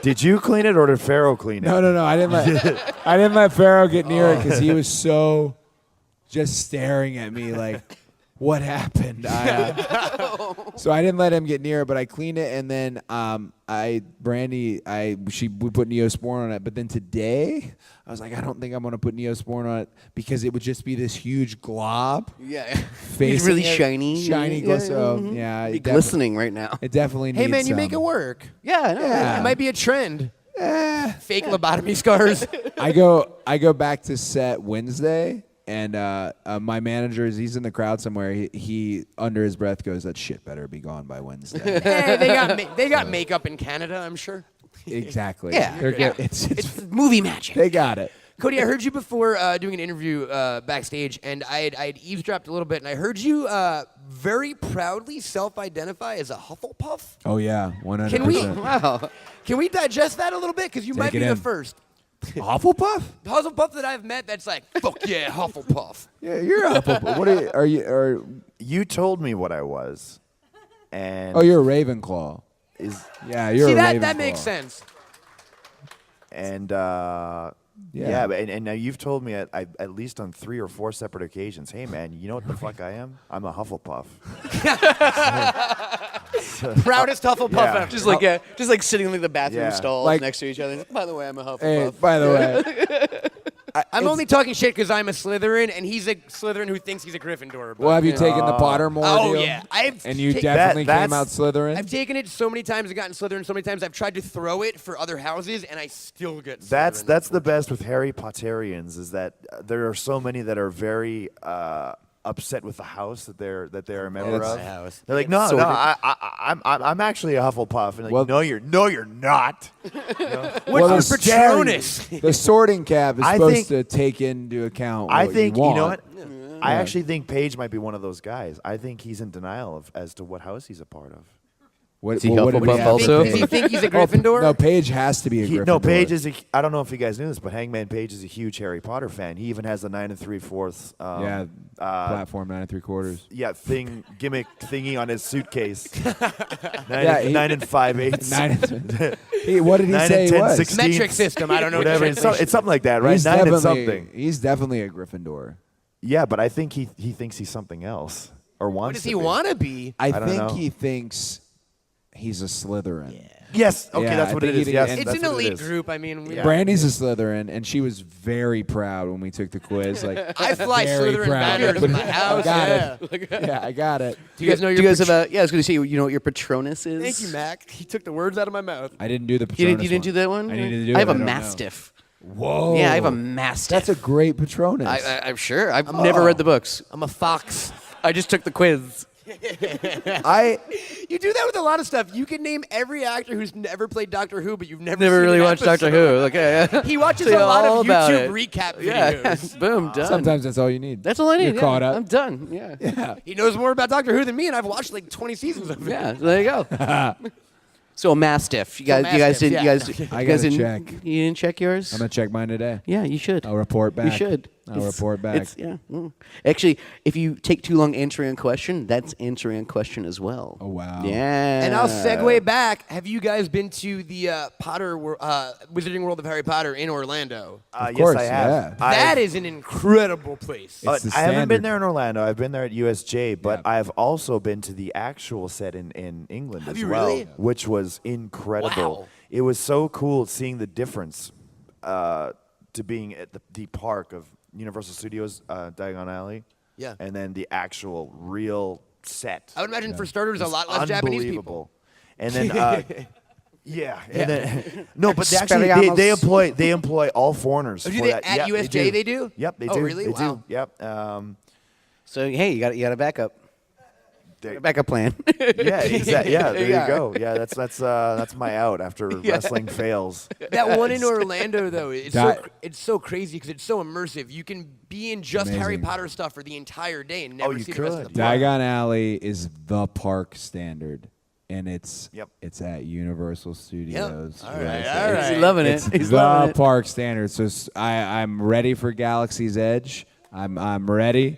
did you clean it or did Pharaoh clean it? no, I didn't let Pharaoh get near it because he was so just staring at me like, what happened? So I didn't let him get near it, but I cleaned it, and then we put Neosporin on it. But then today, I was like, I don't think I'm gonna put Neosporin on it because it would just be this huge glob. Yeah. Facing He's really it. shiny. Shiny, Yeah, yeah. Be glistening right now. It definitely Hey, needs man, you make some. it work. Yeah, no, Yeah. It might be a trend. Eh. Fake lobotomy scars. I go back to set Wednesday, and my manager he's in the crowd somewhere. He under his breath goes, "That shit better be gone by Wednesday." Hey, they got makeup in Canada, I'm sure. Exactly. Yeah. They're Yeah. good. It's It's movie magic. they got it. Cody, I heard you before doing an interview backstage, and I had eavesdropped a little bit, and I heard you very proudly self-identify as a Hufflepuff. Oh yeah, 100%. Can we? Wow. Can we digest that a little bit? Because you might it be the in. first Hufflepuff? Hufflepuff that I've met that's like, fuck yeah, Hufflepuff. Yeah, you're a Hufflepuff. What are you? You told me what I was, and Oh, you're a Ravenclaw. is Yeah, you're See, a Ravenclaw. that makes sense. and Yeah. and now you've told me at least on 3 or 4 separate occasions, hey man, you know what the fuck I am? I'm a Hufflepuff. Proudest Hufflepuff Yeah. ever. Just like sitting in like the bathroom Yeah. stalls Like- next to each other. By the way, I'm a Hufflepuff. Hey, by the way, I'm only talking shit because I'm a Slytherin, and he's a Slytherin who thinks he's a Gryffindor. well, have you taken the Pottermore Oh deal? yeah, I've And you ta- definitely That- came out Slytherin. I've taken it so many times and gotten Slytherin so many times. I've tried to throw it for other houses, and I still get Slytherin. That's the best with Harry Potterians is that there are so many that are very upset with the house that they're a member that's of. the house. They're like, no, Sorted. I'm actually a Hufflepuff. And like, Well- no, you're not. What's Well, your the Patronus? The sorting cap is I supposed think- to take into account what I think you want. know what. I actually think Paige might be one of those guys. I think he's in denial as to what house he's a part of. What, Is he what did Hufflepuff have also? for Does he Paige? think he's a Gryffindor? No, Paige has to be a Gryffindor. No, Paige is. I don't know if you guys knew this, but Hangman Page is a huge Harry Potter fan. He even has the 9 3/4. Platform 9 3/4. Yeah, gimmick thingy on his suitcase. Yeah, he- 9 5/8. What did he 9 say and he 10 was? 16. Metric system. I don't know. Whatever. What It's something like that, right? He's 9 and definitely, something. he's definitely a Gryffindor. Yeah, but I think he thinks he's something else or wants. What does to he be. want to be? I don't think know. he thinks he's a Slytherin. Yes. Okay, Yeah, that's I what think it is. he- Yes, and- It's that's an what it elite is. group. I mean, we Brandy's a Slytherin, and she was very proud when we took the quiz. Like, I fly very Slytherin proud. banners in my house. I got yeah. it. Yeah, I got it. Do you guys know Do your you guys have a? Yeah, I was going to say. You know what your Patronus is? Thank you, Mac. He took the words out of my mouth. I didn't do the You Patronus didn't do that one? I needed to do I have it. a don't know. Mastiff. Whoa. Yeah, I have a Mastiff. That's a great Patronus. I'm sure. I've never read the books. I'm a fox. I just took the quiz. You do that with a lot of stuff. You can name every actor who's never played Doctor Who, but you've never Never seen really an watched episode. Doctor Who. Okay. He watches Say a lot all of about YouTube it. recap Yeah. videos. Boom. Done. Sometimes that's all you need. That's all I need. You're yeah. caught up. I'm done. Yeah. He knows more about Doctor Who than me, and I've watched like 20 seasons of it. Yeah. There you go. So a Mastiff. You guys Mastiff, didn't. yeah. You guys. I you guys gotta didn't, check. You didn't check yours. I'm going to check mine today. Yeah, you should. I'll report back. You should. I'll report back. Yeah. Actually, if you take too long answering a question, that's answering a question as well. Oh, wow. Yeah. And I'll segue back. Have you guys been to the Wizarding World of Harry Potter in Orlando? Of Yes, course, I have. yeah. That is an incredible place. It's the I haven't standard. been there in Orlando. I've been there at USJ, but Yeah. I've also been to the actual set in England Have as you well, really? which was incredible. Wow. It was so cool seeing the difference to being at the park of Universal Studios, Diagon Alley, Yeah. and then the actual real set. I would imagine for starters, a It's lot less Japanese people. unbelievable. And then, yeah, and then no, but they employ all foreigners. Oh, do for they- that. at Yeah, USJ they do? Yep, they Oh, do. really? They Wow. do. Yep. So hey, you got a backup. They- A backup plan. Yeah, exactly. Yeah, there Yeah. you go. Yeah, that's my out after wrestling fails. That one in Orlando, though, it's so crazy because it's so immersive. You can be in just Harry Amazing. Potter stuff for the entire day and never you see the rest of could. the park. Diagon Alley is the park standard, and it's Yep. it's at Universal Studios. All Right. right, So all it's- right. He's loving it. It's He's the loving it. park standard. So I'm ready for Galaxy's Edge. I'm ready.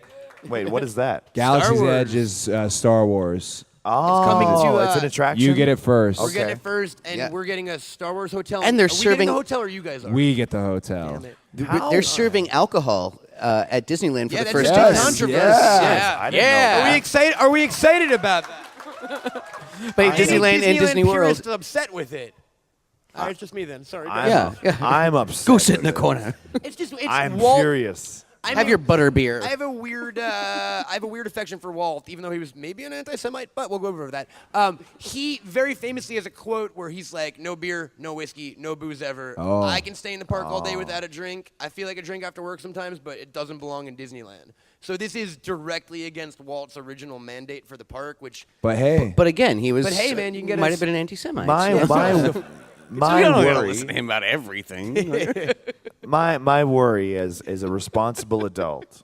Wait, what is that? Galaxy's Wars. Edge is Star Wars. Oh, coming to, it's an attraction. You get it first. We're getting Okay. it first, and Yeah. we're getting a Star Wars hotel. And they're are we getting serving- the hotel, or you guys are? We get the hotel. Damn it. They're serving alcohol at Disneyland for Yeah, the that's first a time. big controversy. Yes. I didn't know Are we that. excited? Are we excited about that? But Disneyland and Disney World. purists upset with it. All right, it's just me then. Sorry. I'm, Yeah. I'm upset. Go sit in with the it. corner. It's just it's I'm Walt. furious. Have your butter beer. I have a weird affection for Walt, even though he was maybe an anti-Semite, but we'll go over that. He very famously has a quote where he's like, "No beer, no whiskey, no booze ever. Oh. I can stay in the park all day without a drink. I feel like a drink after work sometimes, but it doesn't belong in Disneyland." So this is directly against Walt's original mandate for the park, which But hey, But again, he was. But hey, man, you can get might a- have been an anti-Semite. My So- my we don't gotta worry. listen to him about everything. my worry as a responsible adult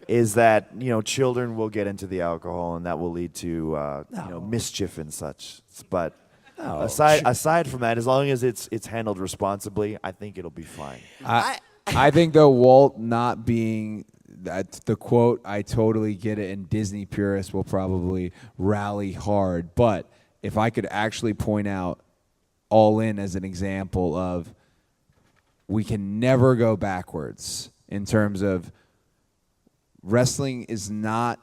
is that children will get into the alcohol and that will lead to mischief and such. But aside from that, as long as it's handled responsibly, I think it'll be fine. I think though Walt not being the quote, I totally get it, and Disney purists will probably rally hard. But if I could actually point out All In as an example of we can never go backwards in terms of wrestling is not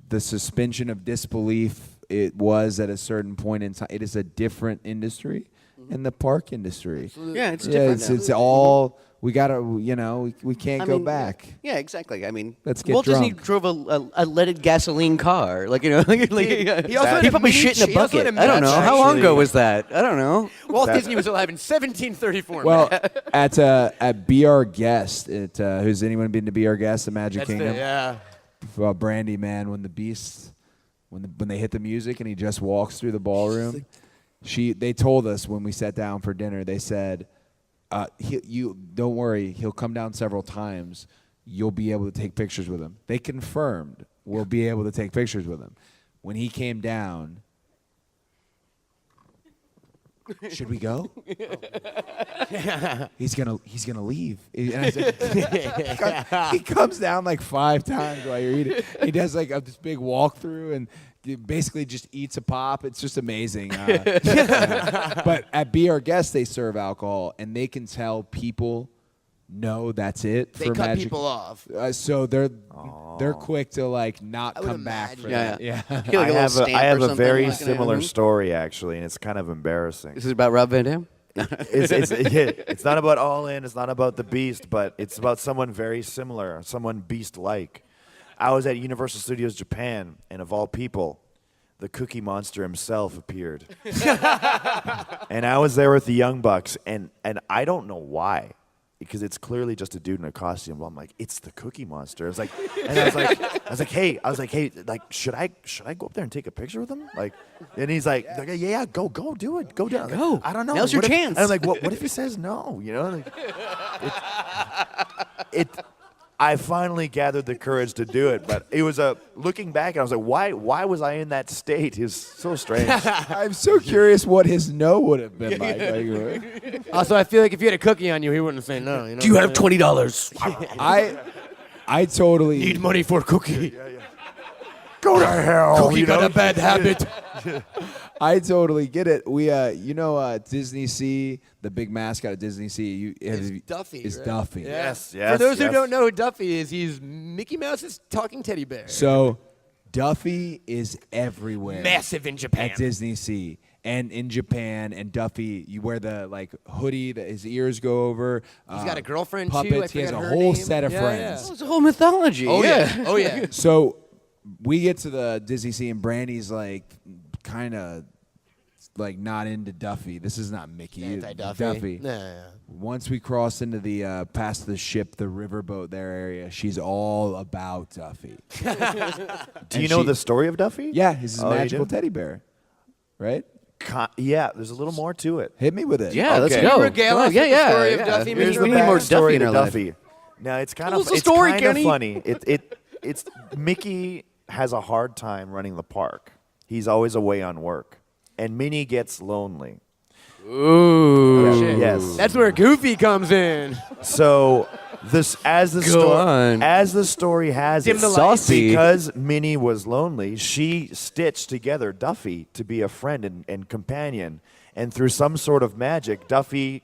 the suspension of disbelief it was at a certain point in time. It is a different industry in the park industry. Absolutely. Yeah, it's different. It's all we gotta. We can't go back. Yeah, exactly. I mean, Let's get Walt Disney drunk. drove a leaded gasoline car. He also had he a probably mini- shit in a he also had bucket. a I don't know. match, How long actually. ago was that? I don't know. Walt Disney was alive in 1734. Well, Matt. at Be Our Guest, who's anyone been to Be Our Guest, the Magic That's Kingdom? yeah. Well, Brandy, man, when the Beast, when they hit the music and he just walks through the ballroom, they told us when we sat down for dinner, they said, you don't worry, he'll come down several times. You'll be able to take pictures with him. They confirmed we'll be able to take pictures with him. When he came down, should we go? He's gonna leave. And I said, he comes down like 5 times while you're eating. He does like this big walkthrough and basically just eats a pop. It's just amazing. But at Be Our Guest, they serve alcohol, and they can tell people, no, that's it. They for cut Magic. people off. So they're quick to like not I would come back for imagine. Yeah, that. yeah. I have a very like similar story actually, and it's kind of embarrassing. This is about Rob Van Dam. It's not about All In. It's not about the Beast, but it's about someone very similar, someone Beast-like. I was at Universal Studios Japan, and of all people, the Cookie Monster himself appeared. And I was there with the Young Bucks, and I don't know why, because it's clearly just a dude in a costume. Well, I'm like, it's the Cookie Monster. I was like, hey, like, should I go up there and take a picture with him? Like, and he's like, yeah, go do it, go down. Go. Like, I don't know. Now's your chance. And I'm like, what if he says no? I finally gathered the courage to do it, but it was looking back, I was like, why was I in that state? It's so strange. I'm so curious what his no would have been like. Also, I feel like if you had a cookie on you, he wouldn't say no. Do you have $20? I totally Need money for a cookie. Go to hell. Cookie got a bad habit. I totally get it. We Disney Sea, the big mascot of Disney Sea. It's Duffy, Is right? Duffy. Yeah. Yes, For those who yes. don't know who Duffy is, he's Mickey Mouse's talking teddy bear. So Duffy is everywhere. Massive in Japan. At Disney Sea. And in Japan, and Duffy, you wear the like hoodie that his ears go over. He's got a girlfriend too. I puppets. He has a forgot her whole name. set of Yeah, friends. yeah. It's a whole mythology. Oh yeah. Oh yeah. So we get to the Disney Sea, and Brandy's like kind of like not into Duffy. This is not Mickey. Anti-Duffy. Duffy. Nah. Once we cross into the past the ship, the riverboat there area, she's all about Duffy. Do you know the story of Duffy? Yeah, he's his Oh, you magical do? teddy bear, right? Yeah, there's a little more to it. Hit me with it. Yeah, let's Okay. go. Regale Come on. us with the story of yeah. Duffy, Here's Mr. the We need more backstory Duffy in to our life. Duffy. Now it's kind Tell of us the story, Kenny. funny. It's Mickey has a hard time running the park. He's always away on work, and Minnie gets lonely. Ooh. Yes. That's where Goofy comes in. So as the story has Dim it, the lights. Saucy. because Minnie was lonely, she stitched together Duffy to be a friend and companion. And through some sort of magic, Duffy.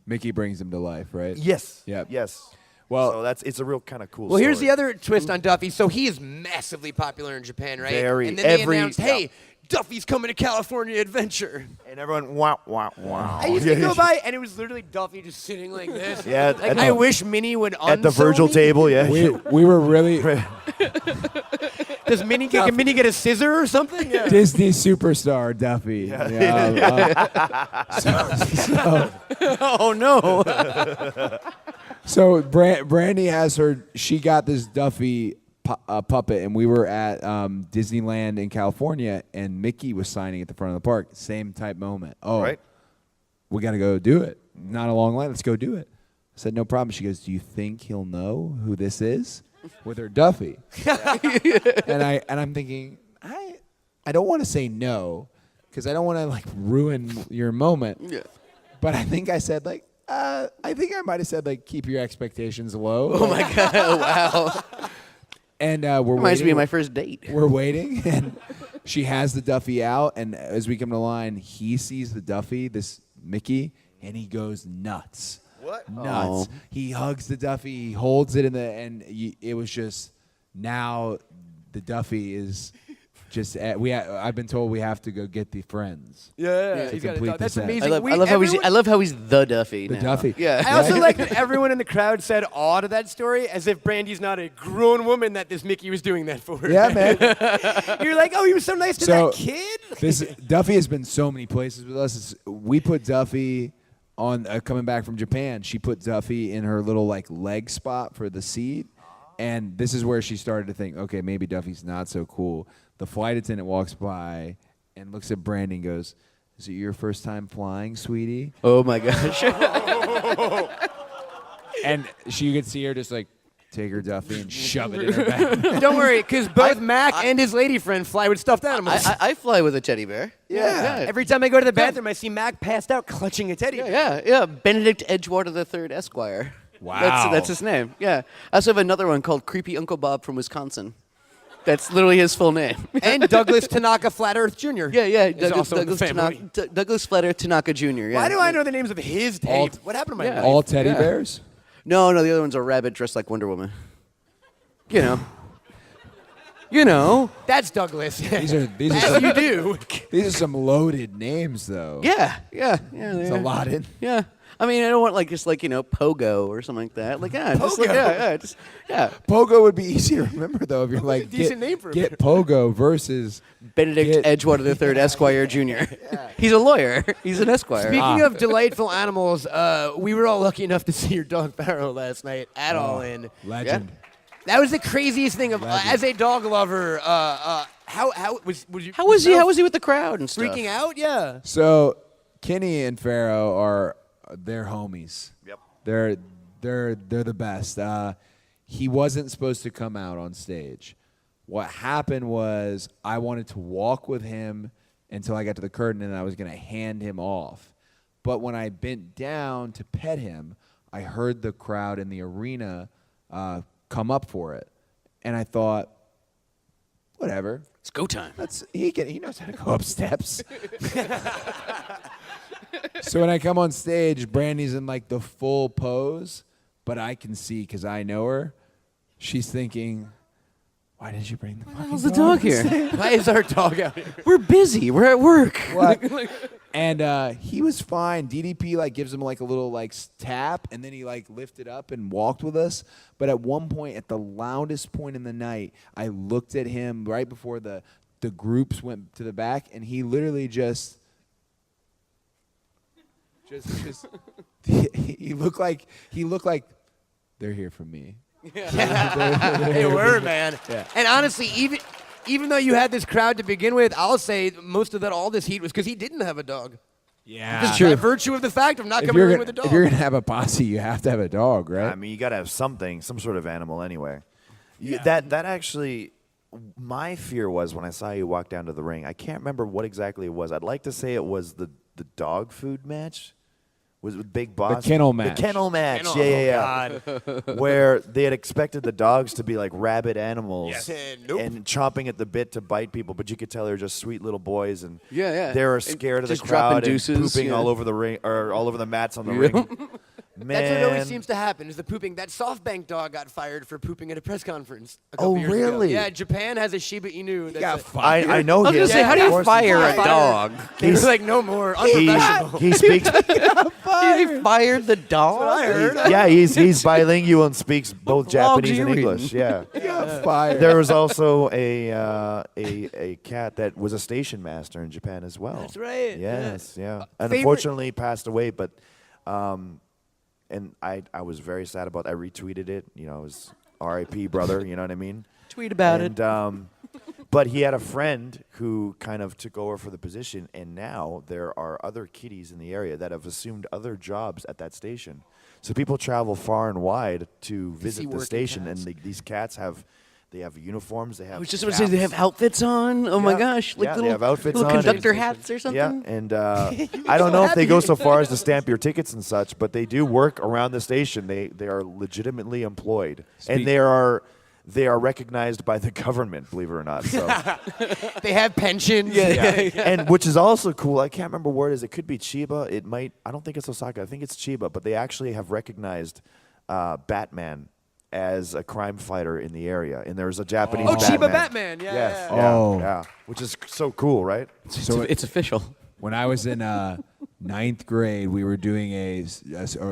Mickey brings him to life, right? Yes. Yep. Yes. Well- so it's a real kind of cool. Well, here's the story. other twist on Duffy. So he is massively popular in Japan, right? Very. And then they Every- announced, hey, Duffy's coming to California Adventure. And everyone, wow. I used to go by, and it was literally Duffy just sitting like this. Yeah, Like, at I the- wish Minnie would at the unsew Virgil me. table. Yeah. We were really Does Minnie can Minnie get a scissor or something? Yeah. Disney superstar Duffy. Oh no. So Brandy has she got this Duffy puppet, and we were at Disneyland in California, and Mickey was signing at the front of the park. Same type moment. Oh, Right. we got to go do it. Not a long line. Let's go do it. said, no problem. She goes, do you think he'll know who this is? With her Duffy. and I'm thinking, I don't want to say no, because I don't want to like ruin your moment. Yeah. But I think I said like, I think I might have said like, keep your expectations low. Oh my God! Wow. And we're Reminds waiting. me of my first date. We're waiting, and she has the Duffy out, and as we come to line, he sees the Duffy, this Mickey, and he goes nuts. What? Nuts. Oh. He hugs the Duffy, he holds it it was just, now the Duffy is just, I've been told we have to go get the friends. Yeah, To he's got complete it. That's the set. amazing. I love how he's the Duffy. The now. Duffy. Yeah. I also like that everyone in the crowd said awe to that story, as if Brandy's not a grown woman that this Mickey was doing that for. Yeah, man. You're like, oh, he was so nice to So, that kid. This Duffy has been so many places with us. We put Duffy on coming back from Japan. She put Duffy in her little like leg spot for the seat, and this is where she started to think, okay, maybe Duffy's not so cool. The flight attendant walks by and looks at Brandy and goes, "Is it your first time flying, sweetie?" Oh my gosh. And you could see her just like take her Duffy and shove it in her back. Don't worry, because both Mac and his lady friend fly with stuffed animals. I fly with a teddy bear. Yeah. Every time I go to the bathroom, I see Mac passed out clutching a teddy bear. Yeah. Benedict Edgewater III Esquire. Wow. That's his name. Yeah. I also have another one called Creepy Uncle Bob from Wisconsin. That's literally his full name. And Douglas Tanaka Flat Earth Jr. Yeah. Is also in the family. Douglas Flatter Tanaka Jr. Yeah. Why do I know the names of his teddy? What happened to my Yeah. life? All teddy Yeah. bears? No, the other one's a rabbit dressed like Wonder Woman. You know. That's Douglas. These are As some, you do. these are some loaded names though. Yeah. It's a lot in. Yeah. I mean, I don't want just Pogo or something like that. Pogo would be easy to remember though if you're like decent name for a get Pogo versus Benedict Edgewater III Esquire Jr. He's a lawyer. He's an Esquire. Speaking of delightful animals, we were all lucky enough to see your dog Pharaoh last night at All In. legend. That was the craziest thing. As a dog lover, how was you? How was he? How was he with the crowd and stuff? freaking out? Yeah. So Kenny and Pharaoh are they're homies. Yep. They're the best. He wasn't supposed to come out on stage. What happened was I wanted to walk with him until I got to the curtain, and I was going to hand him off. But when I bent down to pet him, I heard the crowd in the arena come up for it, and I thought, whatever. It's go time. He knows how to go up steps. So when I come on stage, Brandy's in like the full pose, but I can see because I know her. She's thinking, "Why didn't you bring the fucking How's the dog here? Why is our dog out here? We're busy. We're at work. What? And he was fine. DDP like gives him like a little like tap, and then he like lifted up and walked with us. But at one point, at the loudest point in the night, I looked at him right before the groups went to the back, and he literally just he looked like they're here for me. They were, man. Yeah. And honestly, even though you had this crowd to begin with, I'll say most of all this heat was because he didn't have a dog. Yeah, Just by virtue of the fact of not coming in with a dog. If you're gonna have a posse, you have to have a dog, right? I mean, you got to have some sort of animal anyway. That actually, my fear was when I saw you walk down to the ring. I can't remember what exactly it was. I'd like to say it was the dog food match. Was it with Big Boss? The kennel match. The kennel match. Kennel- Yeah. God. Where they had expected the dogs to be like rabid animals Yes. Nope. and chomping at the bit to bite people, but you could tell they were just sweet little boys, and Yeah. they were And scared of the just dropping crowd and deuces, pooping yeah. all over the ring or all over the mats on the ring. Man. That's what always seems to happen is the pooping. That SoftBank dog got fired for pooping at a press conference a couple Oh, years really? ago. Yeah, Japan has a Shiba Inu. That's got a- fired. I know I was he gonna is. say, how do Of you course fire he's a fired. dog? They were like, no more. Unprofessional. He speaks. He fired the dog? Yeah, he's bilingual and speaks both dogs Japanese you and reading? English. Yeah. He got fired. There was also a cat that was a station master in Japan as well. That's right. Yes, yeah. And favorite- unfortunately passed away, but and I was very sad about. I retweeted it. You know, it was R.I.P. brother. You know what I mean? Tweet about it. And But he had a friend who kind of took over for the position, and now there are other kiddies in the area that have assumed other jobs at that station. So people travel far and wide to visit the working station, cats. and these cats have uniforms. They have. I was just about to say they have outfits on. Oh my Yeah. gosh, like Yeah, they little, have outfits little on. conductor hats or something. Yeah, and I don't know if they go so far as to stamp your tickets and such, but they do work around the station. They are legitimately employed, and they are recognized by the government, believe it or not. So, They have pensions. and which is also cool. I can't remember where it is. It could be Chiba. It might. I don't think it's Osaka. I think it's Chiba. But they actually have recognized Batman as a crime fighter in the area, and there's a Japanese. Oh, Batman. Chiba Batman. Yeah. Yes. yeah. Yeah, Oh. yeah. Which is so cool, right? So it's official. When I was in ninth grade, we were doing a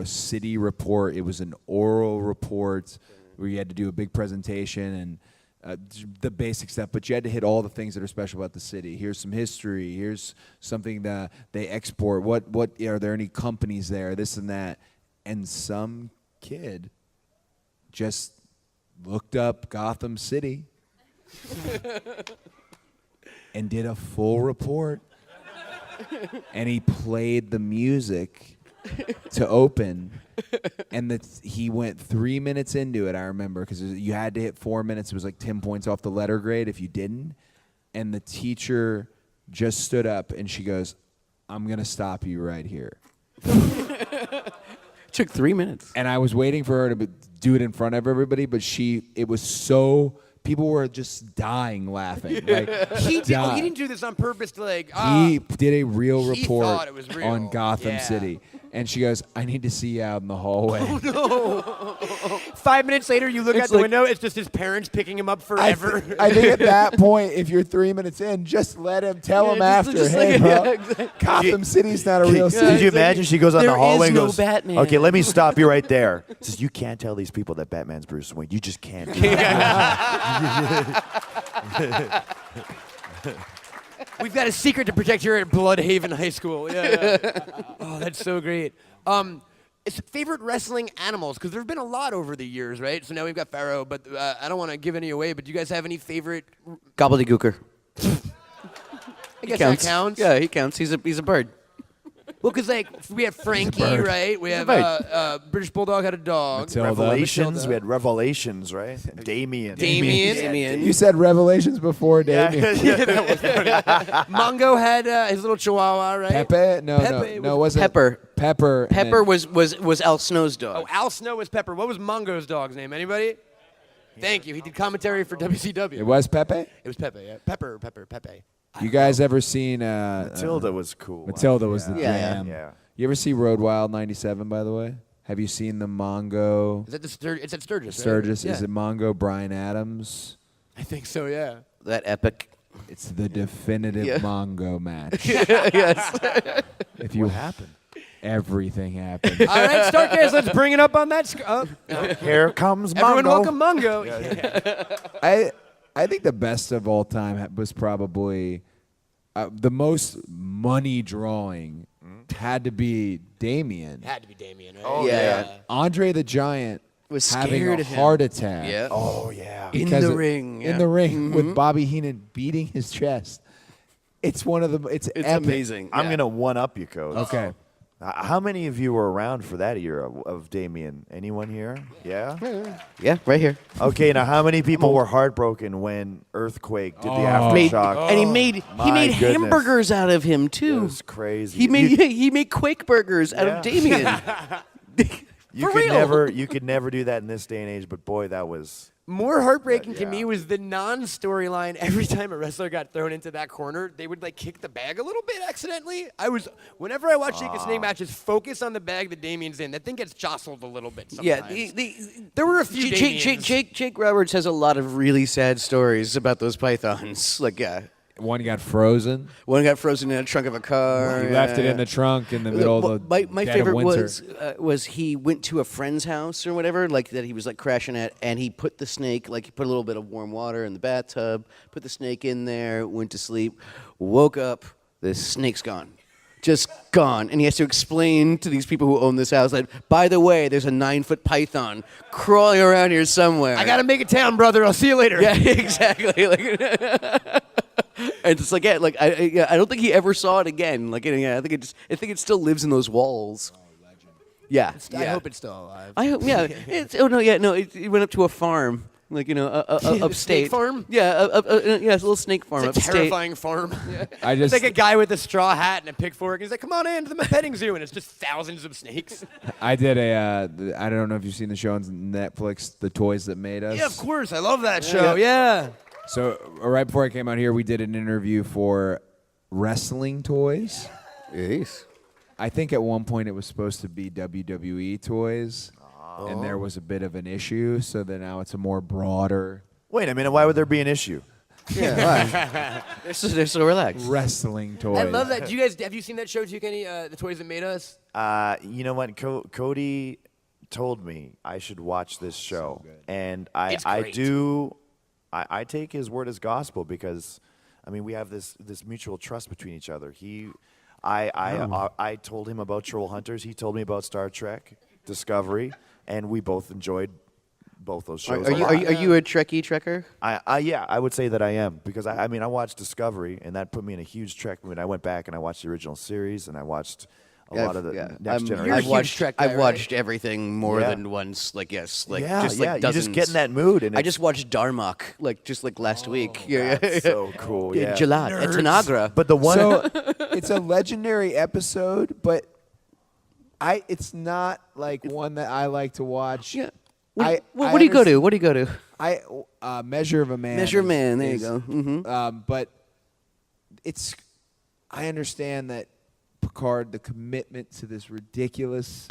city report. It was an oral report where you had to do a big presentation and the basic stuff, but you had to hit all the things that are special about the city. Here's some history. Here's something that they export. What are there any companies there? This and that. And some kid just looked up Gotham City and did a full report. And he played the music to open, and he went 3 minutes into it, I remember, because you had to hit 4 minutes. It was like 10 points off the letter grade if you didn't. And the teacher just stood up, and she goes, "I'm going to stop you right here." Took 3 minutes. And I was waiting for her to do it in front of everybody, but it was so... People were just dying laughing. Like, He didn't do this on purpose to like. he did a real he report thought it was real. on Gotham Yeah. City. And she goes, "I need to see you out in the hallway." 5 minutes later, you look It's out the like- window. It's just his parents picking him up I, forever. I think at that point, if you're 3 minutes in, just let him tell him just- after. just Hey, like- bro, yeah, exactly. Gotham City's not a real Did city. you imagine she goes on the There hallway is and no goes, Batman. "Okay, let me stop you right there." Says, "You can't tell these people that Batman's Bruce Wayne. You just can't." do that." We've got a secret to protect here at Bloodhaven High School. Yeah. Oh, that's so great. It's favorite wrestling animals, because there have been a lot over the years, right? So now we've got Pharaoh, but I don't want to give any away. But do you guys have any favorite? Gobbledygooker. I guess that counts. Yeah, he counts. He's a bird. Well, because like we have Frankie, right? We have British Bulldog had a dog. Matilda. Revelations. We had Revelations, right? Damien. Damien. You said Revelations before, Damien. Mongo had his little Chihuahua, right? Pepe? No, Pepe no, it wasn't. Pepper. Pepper. and Pepper then- was Al Snow's dog. Oh, Al Snow was Pepper. What was Mongo's dog's name? Anybody? Thank you. He did commentary for WCW. It was Pepe? It was Pepe. Yeah. Pepe. You guys ever seen... Matilda was cool. Matilda was the Yeah. jam. Yeah. You ever see Road Wild 97, by the way? Have you seen the Mongo... Is that the it's at Sturgis? Right? Sturgis? Yeah. Is it Mongo Brian Adams? I think so. Yeah. That epic. It's the definitive Yeah. Mongo match. Yes. If you What happened? Everything happened. All right, Starrcast, let's bring it up on that. Here comes Mongo. Everyone, welcome Mongo. Yeah. I think the best of all time was probably the most money drawing had to be Damien. Had to be Damien, right? Oh, Yeah. yeah. Andre the Giant Was having scared a of him. heart attack. Yeah. Oh, yeah. In because the of- ring. In yeah. the ring with Bobby Heenan beating his chest. It's one of the. It's It's epic. amazing. I'm yeah. going to one-up you, Coach. Okay. How many of you were around for that era of Damien? Anyone here? Yeah? Yeah, right here. Okay, now how many people were heartbroken when Earthquake did the Made, aftershock? and he made My goodness. hamburgers out of him It too. was crazy. He made Quake burgers out Yeah. of Damien. You For could real. you could never do that in this day and age, but boy, that was More heartbreaking to Yeah. me was the non-storyline. Every time a wrestler got thrown into that corner, they would like kick the bag a little bit accidentally. Whenever I watch Jake and Snake matches, focus on the bag that Damien's in. That thing gets jostled a little bit sometimes. Yeah, there were a few Damiens. Jake Roberts has a lot of really sad stories about those pythons. Like, yeah, One got frozen. one got frozen in a trunk of a car. He left it in the trunk in the middle of the My dead favorite of winter. was he went to a friend's house or whatever, like that he was like crashing at, and he put the snake, like he put a little bit of warm water in the bathtub, put the snake in there, went to sleep, woke up, the snake's gone. just gone. And he has to explain to these people who own this house that, by the way, there's a 9-foot python crawling around here somewhere. I gotta make it town, brother. I'll see you later. Yeah, exactly. And it's like, yeah, like I don't think he ever saw it again. Like, yeah, I think it still lives in those walls. Oh, legend. Yeah, I hope it's still alive. I hope. Yeah. It went up to a farm, like upstate. Snake farm? Yeah, it's a little snake farm. It's a upstate. terrifying farm. I just It's like a guy with a straw hat and a pitchfork. He's like, "Come on in to the petting zoo," and it's just thousands of snakes. I did I don't know if you've seen the show on Netflix, The Toys That Made Us. Yeah, of course. I love that show. Yeah. So right before I came out here, we did an interview for wrestling toys. Yes. I think at one point it was supposed to be WWE toys, and there was a bit of an issue. So then now it's a more broader Wait a minute. Why would there be an issue? Yeah. They're so relaxed. wrestling toys. I love that. Have you seen that show too, Kenny? The Toys That Made Us? You know what? Cody told me I should watch this show, and It's I great. do. I take his word as gospel because, I mean, we have this mutual trust between each other. I told him about Troll Hunters. He told me about Star Trek Discovery, and we both enjoyed both those shows. Are a lot. you a Trekker? Yeah, I would say that I am because I mean I watched Discovery and that put me in a huge Trek mood. I went back and I watched the original series and I watched a lot of the next generation. You're a huge Trek guy, I've watched everything more Yeah. than once. Like yes, like yeah, just like yeah. You dozens. just get in that mood. And I just watched Darmok like last week. Yeah, that's so cool. Yeah. Jalad at Tanagra. But the one So it's a legendary episode, but it's not like one that I like to watch. Yeah. I What do you go to? What do you go to? Measure of a Man. Measure of Man, there you is- go. Mhm. But I understand that Picard, the commitment to this ridiculous.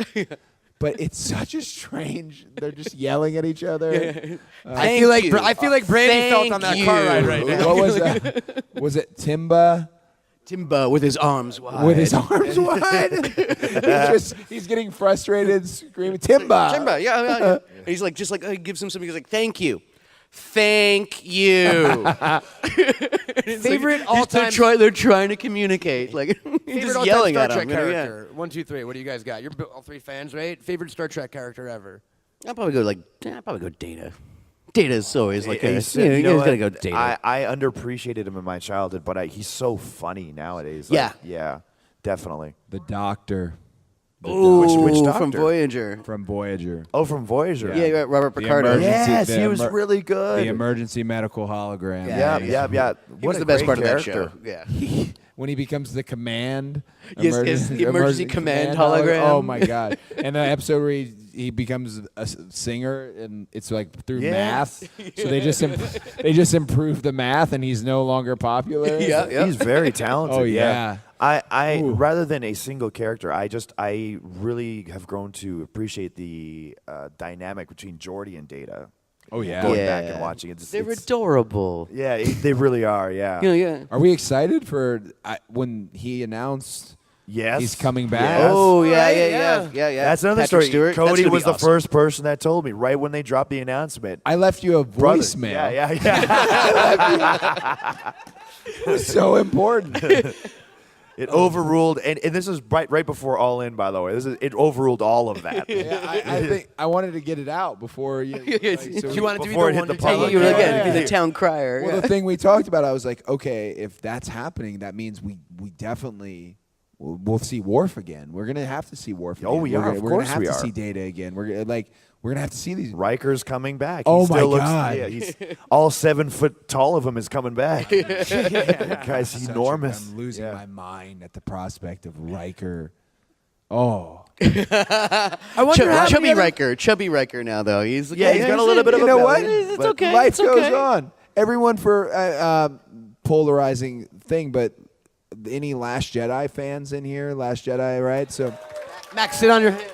But it's such a strange. They're just yelling at each other. I feel like Brandy felt on that car ride right now. What was that? Was it Timba? Timba with his arms wide. With his arms wide. He's getting frustrated, screaming, Timba! Timba, yeah. And he's like, he gives him something. He's like, thank you. Thank you. Favorite all-time They're trying to communicate. Like, favorite just all-time yelling Star at Trek him. You know, yeah. character. 1, 2, 3. What do you guys got? You're all three fans, right? Favorite Star Trek character ever? I'll probably go Data. Data's always like you know gotta what? go Data. I underappreciated him in my childhood, but he's so funny nowadays. Yeah. Yeah, definitely. The Doctor Which doctor? from Voyager. from Voyager. Oh, from Voyager. Yeah, right, Robert Picardo. emergency- Yes, the he was emer- really good. The emergency medical hologram. Yeah. He What was a the best great part character. of that show. Yeah. When he becomes the command. Yes, the emergency command hologram. Oh my God. And the episode where he becomes a singer and it's like through math. So they just improve the math and he's no longer popular. Yeah. He's very talented. Oh, yeah. I Ooh. rather than a single character, I really have grown to appreciate the dynamic between Geordi and Data. Oh, yeah. Going back and watching it. They're adorable. Yeah, they really are. Yeah. Yeah. Are we excited for when he announced Yes. he's coming back? Yes. Oh, yeah. That's another Patrick story. Stewart. That's Cody gonna was be the awesome. first person that told me right when they dropped the announcement. I left you a Brother. voicemail. Yeah. It was so important. It overruled, and this is right before All In, by the way. It overruled all of that. I think I wanted to get it out before you. You wanted to be Before it the hit one the to tell public. You were Yeah. again the town crier. Well, the thing we talked about, I was like, okay, if that's happening, that means we definitely we'll see Worf again. We're gonna have to see Worf. Oh, again. we are. Of We're course gonna have we to are. see Data again. We're gonna have to see these. Riker's coming back. Oh, He still my God. Yeah, he's all 7 foot tall of him is coming back. That guy's enormous. I'm losing Yeah. my mind at the prospect of Riker. Oh, I wonder how Chubby Riker now though. He's Yeah, he's got a little bit of you a know belly, what? It's but okay. Life it's goes okay. on. Everyone for polarizing thing, but any Last Jedi fans in here? Last Jedi, right? So Max, sit on your head.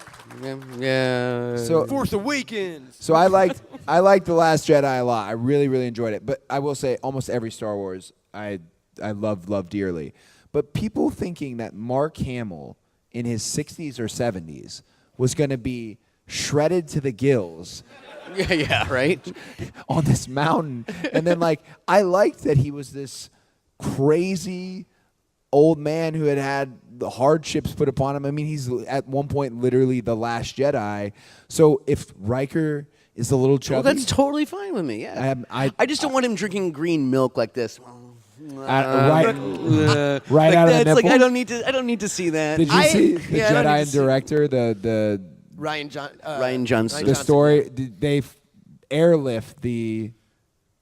Yeah. Force Awakens. So I liked The Last Jedi a lot. I really, really enjoyed it. But I will say almost every Star Wars I love dearly. But people thinking that Mark Hamill in his 60s or 70s was going to be shredded to the gills Yeah, right? on this mountain. And then I liked that he was this crazy old man who had the hardships put upon him. I mean, he's at one point literally the last Jedi. So if Riker is a little chubby, Well, that's totally fine with me. Yeah. I just don't want him drinking green milk like this. right out of the That's nipple. like I don't need to see that. Did you see the yeah, I don't need Jedi to and see- director, the Ryan Johnson. the Johnson, story? Did they airlift the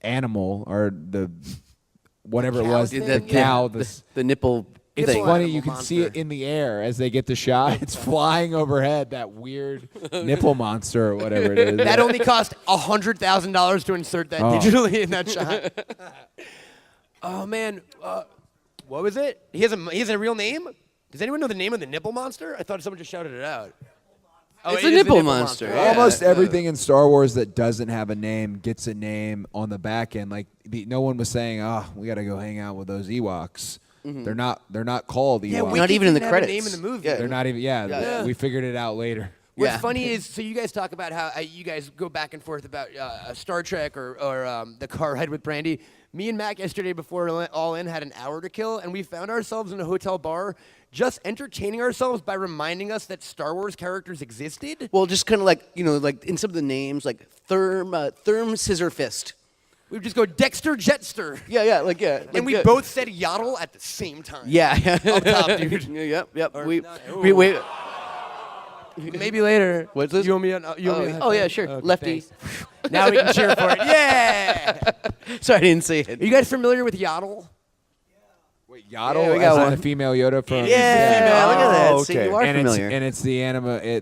animal or the whatever it cow was, thing? the cow? the nipple. It's thing. funny. Animal You can see monster. it in the air as they get the shot. It's flying overhead. That weird nipple monster or whatever it is. That only cost $100,000 to insert that digitally in that shot. Oh man, what was it? He has a real name. Does anyone know the name of the nipple monster? I thought someone just shouted it out. Oh, It's it a is the nipple monster. Yeah. Almost everything in Star Wars that doesn't have a name gets a name on the back end. Like no one was saying, "Oh, we got to go hang out with those Ewoks." They're not called Ewoks. Yeah, Not Wicket even in the didn't have a credits. name in the movie. Yeah. They're not even. Yeah, Yeah. we figured it out later. What's Yeah. funny is, so you guys talk about how you guys go back and forth about Star Trek or the car ride with Brandy. Me and Mac yesterday before All In had an hour to kill, and we found ourselves in a hotel bar just entertaining ourselves by reminding us that Star Wars characters existed. Well, just kind of like like in some of the names, like Therm Scissor Fist. We would just go Dexter Jetster. Yeah, like yeah. And we like, both said Yaddle at the same time. Yeah. Up top, dude. Yep. Or not. We Maybe later. What's this? You owe me a high oh yeah, five? sure. Okay, Lefty. thanks. Now we can cheer for it. Yeah! Sorry, I didn't see it. Are you guys familiar with Yaddle? Wait, Yaddle, Yeah, we got as in one. the female Yoda from. Yeah, look at that. Oh, See, okay. you are and familiar. it's the anima.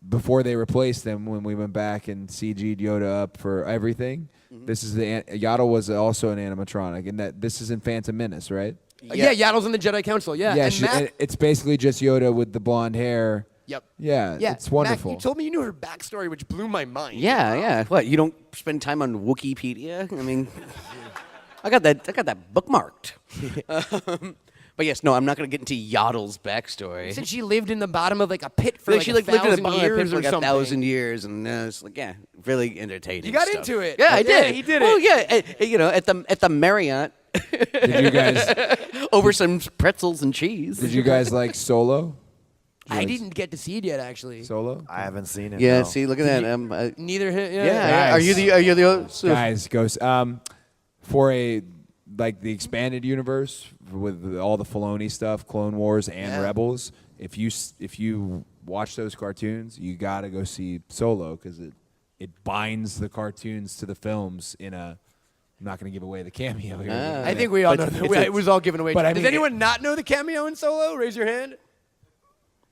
Before they replaced them, when we went back and CG'd Yoda up for everything. This is Yaddle was also an animatronic, and that this is in Phantom Menace, right? Yeah, Yaddle's in the Jedi Council. Yeah. Yeah, and Mac, it's basically just Yoda with the blonde hair. Yep. Yeah, Yeah, it's wonderful. Mac, you told me you knew her backstory, which blew my mind. Yeah. What? You don't spend time on Wikipedia? I mean, I got that bookmarked. But yes, no, I'm not going to get into Yaddle's backstory. She said she lived in the bottom of like a pit for Like, like she a lived in a thousand bottom years pit for or like something. 1,000 years, and it's like really entertaining. You got stuff. into it. Yeah, I Yeah, did. he did Oh it. yeah, at the Marriott Did you guys over some pretzels and cheese. did you guys like Solo? I didn't get to see it yet, actually. Solo? I haven't seen it. Yeah, no. see, look at that. Neither him. Yeah. Are you the so Guys, goes for the expanded universe with all the Filoni stuff, Clone Wars and Yeah. Rebels. If you watch those cartoons, you got to go see Solo because it binds the cartoons to the films in a. I'm not going to give away the cameo here. I think we all know that. It was all given away. But I Does mean, anyone not know the cameo in Solo? Raise your hand.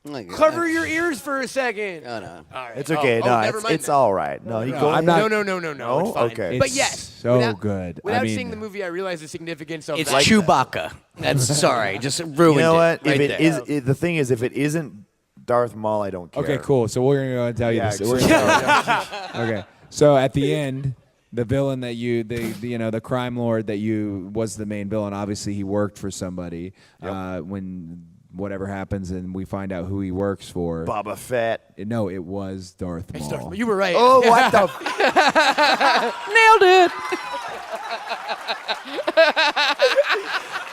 Like, Cover your ears for a second. Oh, no. All right. It's okay. Oh, no, never mind it's then. all right. No, you go. I'm not- No. No? It's fine. Okay. But It's yes, so good. I Without mean- seeing the movie, I realize the significance of It's that. Chewbacca. That's sorry, just ruined You know what? it. Right If there. the thing is, if it isn't Darth Maul, I don't care. Okay, cool. So we're gonna go and tell you Yeah, this. We're gonna okay. So at the end, the villain that the crime lord that was the main villain. Obviously, he worked for somebody. When whatever happens and we find out who he works for. Boba Fett. No, it was Darth Maul. You were right. Oh, what the? Nailed it.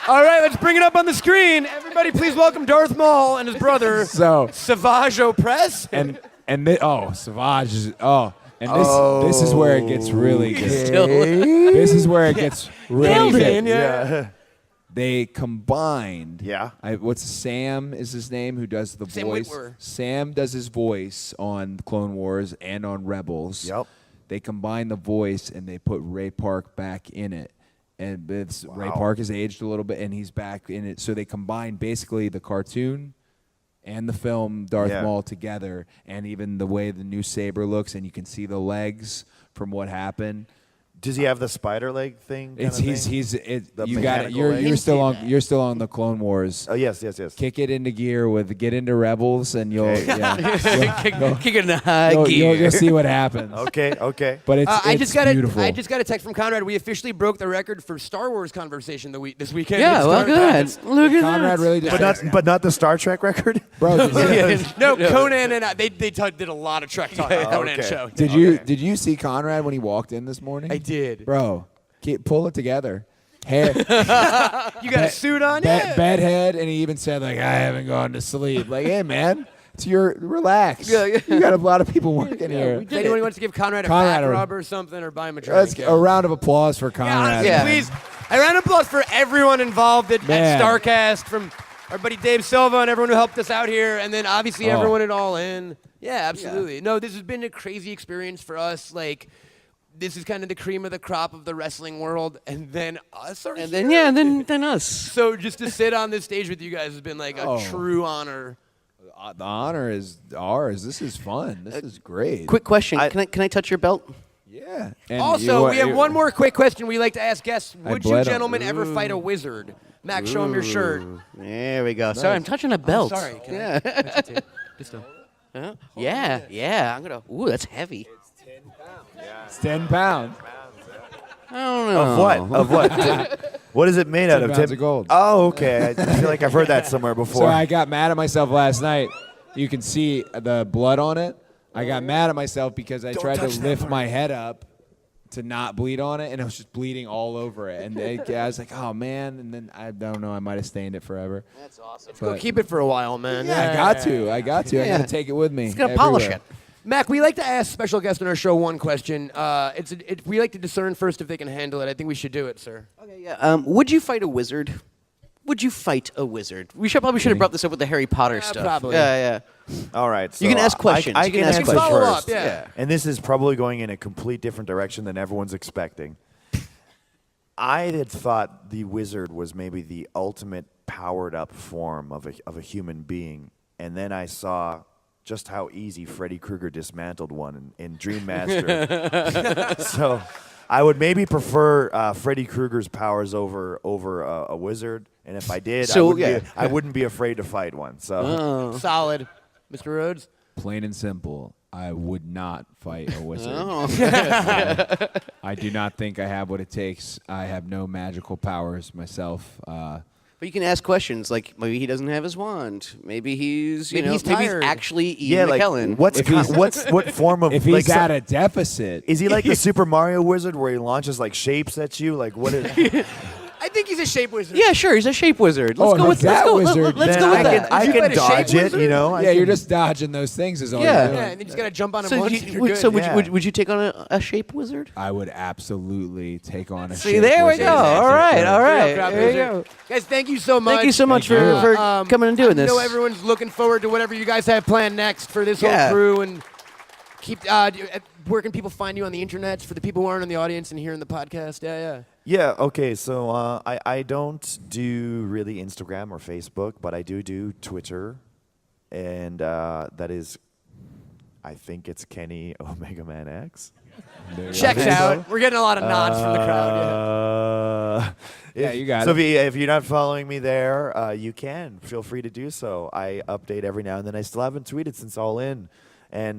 All right, let's bring it up on the screen. Everybody, please welcome Darth Maul and his brother, So Savage Opress. Savage is this is where it gets really good. This is where it gets really Nailed good. it, yeah. They combined. Yeah. What's Sam is his name who does the Sam voice. Witwer. Sam does his voice on Clone Wars and on Rebels. Yep. They combined the voice and they put Ray Park back in it. And Ray Wow. Park has aged a little bit and he's back in it. So they combined basically the cartoon and the film Darth Yeah. Maul together, and even the way the new saber looks, and you can see the legs from what happened. Does he have the spider leg thing? It's kinda he's thing? it, The you got it. mechanical You're leg? you're still on the Clone Wars. Oh yes. Kick it into gear get into Rebels, and you'll Okay. Kick it in high you'll, gear. you'll see what happens. Okay. But it's I just got beautiful. I just got a text from Conrad. We officially broke the record for Star Wars conversed this weekend. Yeah, It's well, Starrcast. good. Look at Conrad that. really just But not the Star Trek record. bro. Did No, Conan and I, they did a lot of Trek talk on the Conan okay. show. you did you see Conrad when he walked in this morning? I did. Bro, pull it together. hair, You got a suit on? Yeah. bedhead, and he even said like, I haven't gone to sleep. Like, hey man, it's your relax. Yeah, yeah. You got a lot of people working here. If anyone wants to give Conrad a Conrad back or- rub or something, or buy him a drink. Let's a round of applause for Conrad. honestly, Yeah. please. A round of applause for everyone involved at Man. Starrcast, from our buddy Dave Silva and everyone who helped us out here, and then obviously Oh. everyone at All In. Yeah, absolutely. No, this has been a crazy experience for us. Like, this is kind of the cream of the crop of the wrestling world, and then us are And here. then, yeah, then us. So just to sit on this stage with you guys has been like a Oh. true honor. The honor is ours. This is fun. This is great. Quick question. Can I touch your belt? Yeah. And Also, we have you- one more quick question we like to ask guests. I Would you bled 'em. gentlemen ever fight a wizard? Max, show him your shirt. There we go. Sorry, I'm touching a belt. Sorry. Can Yeah. Just a- Huh? Yeah. I'm gonna. Ooh, that's heavy. It's 10 pounds. I don't know. Of what? Of what? What is it made out 10 of? pounds of gold. Oh, okay. I feel like I've heard that somewhere So before. I got mad at myself last night. You can see the blood on it. I got mad at myself because I tried to touch that lift part. my head up to not bleed on it, and it was just bleeding all over it. And I was like, oh, man. And then I don't know. I might have stained it forever. That's awesome. Go keep it for a while, man. Yeah, I got to. I got to. I Yeah. got to take it with me. It's gonna polish everywhere. it. Mac, we like to ask special guests on our show one question. We like to discern first if they can handle it. I think we should do it, sir. Okay, yeah. Would you fight a wizard? Would you fight a wizard? We probably should have brought this up with the Harry Potter stuff. probably. Yeah. All right. So You can ask questions. I You can can ask answer questions. Follow up, first. yeah. And this is probably going in a complete different direction than everyone's expecting. I had thought the wizard was maybe the ultimate powered up form of a human being, and then I saw just how easy Freddy Krueger dismantled one in Dream Master. So I would maybe prefer Freddy Krueger's powers over a wizard, and if I did, So, yeah. I wouldn't be afraid to fight one. So Solid. Mr. Rhodes? Plain and simple, I would not fight a wizard. Oh. I do not think I have what it takes. I have no magical powers myself. But you can ask questions like maybe he doesn't have his wand. Maybe he's Maybe he's tired. actually yeah, Ian like McKellen. what form of If like, he's at a deficit, is he like the Super Mario wizard where he launches like shapes at you? Like what is? I think he's a shape wizard. Yeah, sure, he's a shape wizard. Let's Oh, go no, with that let's go, wizard, let's Then go with I that. can, I You can fight a shape dodge it. wizard? You know. I yeah, you're can- just dodging those things is all Yeah. you're doing. Yeah, and then you just got to jump on him So, once. you, You're good. so would, Yeah. would you take on a shape wizard? I would absolutely take on a See, shape there we wizard. go. All right, all right. Crowd There you wizard. go. Guys, thank you so much. Thank you so much Thank you. for coming and doing I this. know everyone's looking forward to whatever you guys have planned next for this Yeah. whole crew. And keep. Where can people find you on the internet for the people who aren't in the audience and hearing the podcast? Yeah. Yeah. Okay. So I don't do really Instagram or Facebook, but I do Twitter, and that is, I think it's Kenny Omega Man X. Checks out. We're getting a lot of nods from the crowd. Yeah, you got so it. if you're not following me there, you can. Feel free to do so. I update every now and then. I still haven't tweeted since All In, and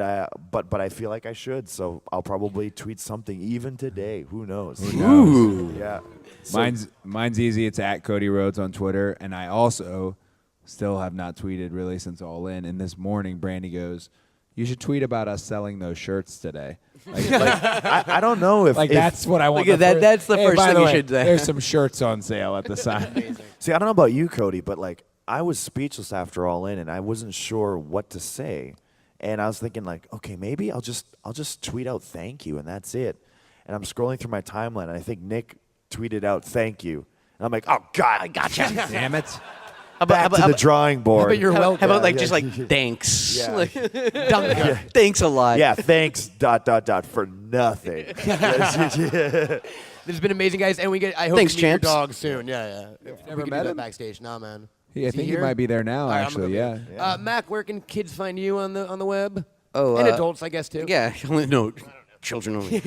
but I feel like I should. So I'll probably tweet something even today. Who knows? Ooh. Yeah. So- Mine's easy. It's at Cody Rhodes on Twitter, and I also still have not tweeted really since All In. And this morning, Brandy goes, "You should tweet about us selling those shirts today." I don't know if That's what I want. Look at that. That's the Hey, first by thing the you way, should say. There's some shirts on sale at the sign. See, I don't know about you, Cody, but like I was speechless after All In, and I wasn't sure what to say. And I was thinking, like, okay, maybe I'll just tweet out thank you, and that's it. And I'm scrolling through my timeline, and I think Nick tweeted out thank you, and I'm like, oh God, I gotcha. Damn it! Back to the drawing board. but you're How welcome. about like Yeah, just yeah. like thanks? Yeah. Like, Dunker. thanks a lot. Yeah, thanks. ... for nothing. This has been amazing, guys, and I hope Thanks, to meet your champs. dog soon. Yeah. Never We can met do that him? backstage. Nah, man. Yeah, I Is he think he here? might be there now. All right, I'm Actually, gonna yeah. go get him. Mac, where can kids find you on the web? Oh, And adults, I guess, too. Yeah, no, children only.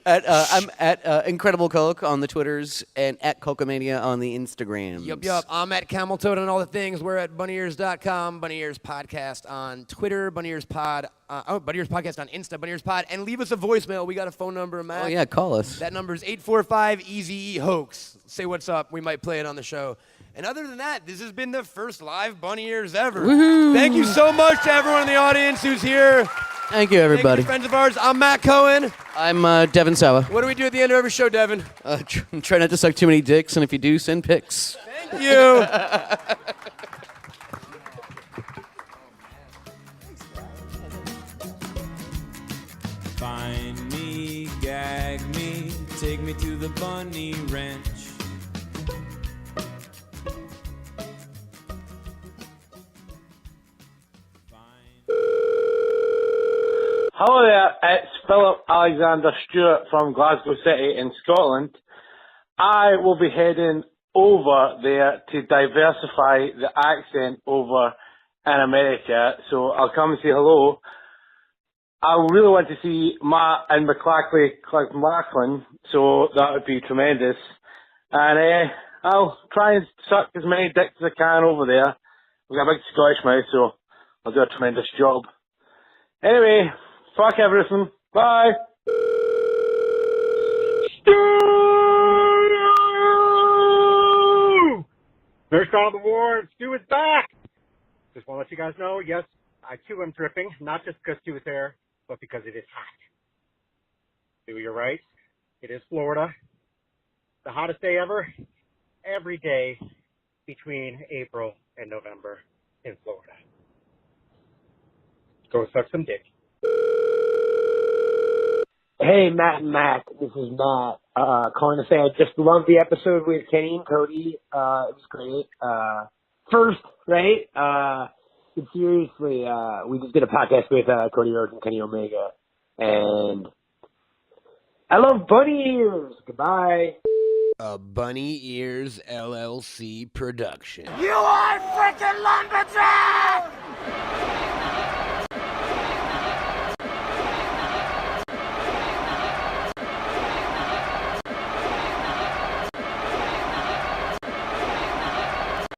I'm at Incredible Coke on the Twitters and at Cocomania on the Instagrams. Yup. I'm at Camel Toad on all the things. We're at BunnyEars.com, Bunny Ears Podcast on Twitter, Bunny Ears Pod. Bunny Ears Podcast on Insta, Bunny Ears Pod. And leave us a voicemail. We got a phone number, Mac. Oh, yeah, call us. That number is 845-EZE-HOAX. Say what's up. We might play it on the show. And other than that, this has been the first live Bunny Ears ever. Thank you so much to everyone in the audience who's here. Thank you, everybody. Friends of ours. I'm Matt Cohen. I'm Devin Sawa. What do we do at the end of every show, Devin? Try not to suck too many dicks, and if you do, send pics. Thank you. Find me, gag me, take me to the bunny ranch. Hello there, it's Philip Alexander Stewart from Glasgow City in Scotland. I will be heading over there to diversify the accent over in America, so I'll come and say hello. I really want to see Matt and McLachlan, so that would be tremendous. And I'll try and suck as many dicks as I can over there. I've got a big Scottish mouth, so I'll do a tremendous job. Anyway, fuck everything. Bye. Stu! Nurse called the war. Stu is back. Just want to let you guys know, yes, I too am dripping, not just because Stu is there, but because it is hot. Stu, you're right. It is Florida. The hottest day ever. Every day between April and November in Florida. Go suck some dick. Hey, Matt and Matt. This is Matt. Calling to say I just loved the episode with Kenny and Cody. It was great. First, right? But seriously, we just did a podcast with Cody Rhodes and Kenny Omega. And I love bunny ears. Goodbye. A Bunny Ears LLC production. You are freaking lumberjack!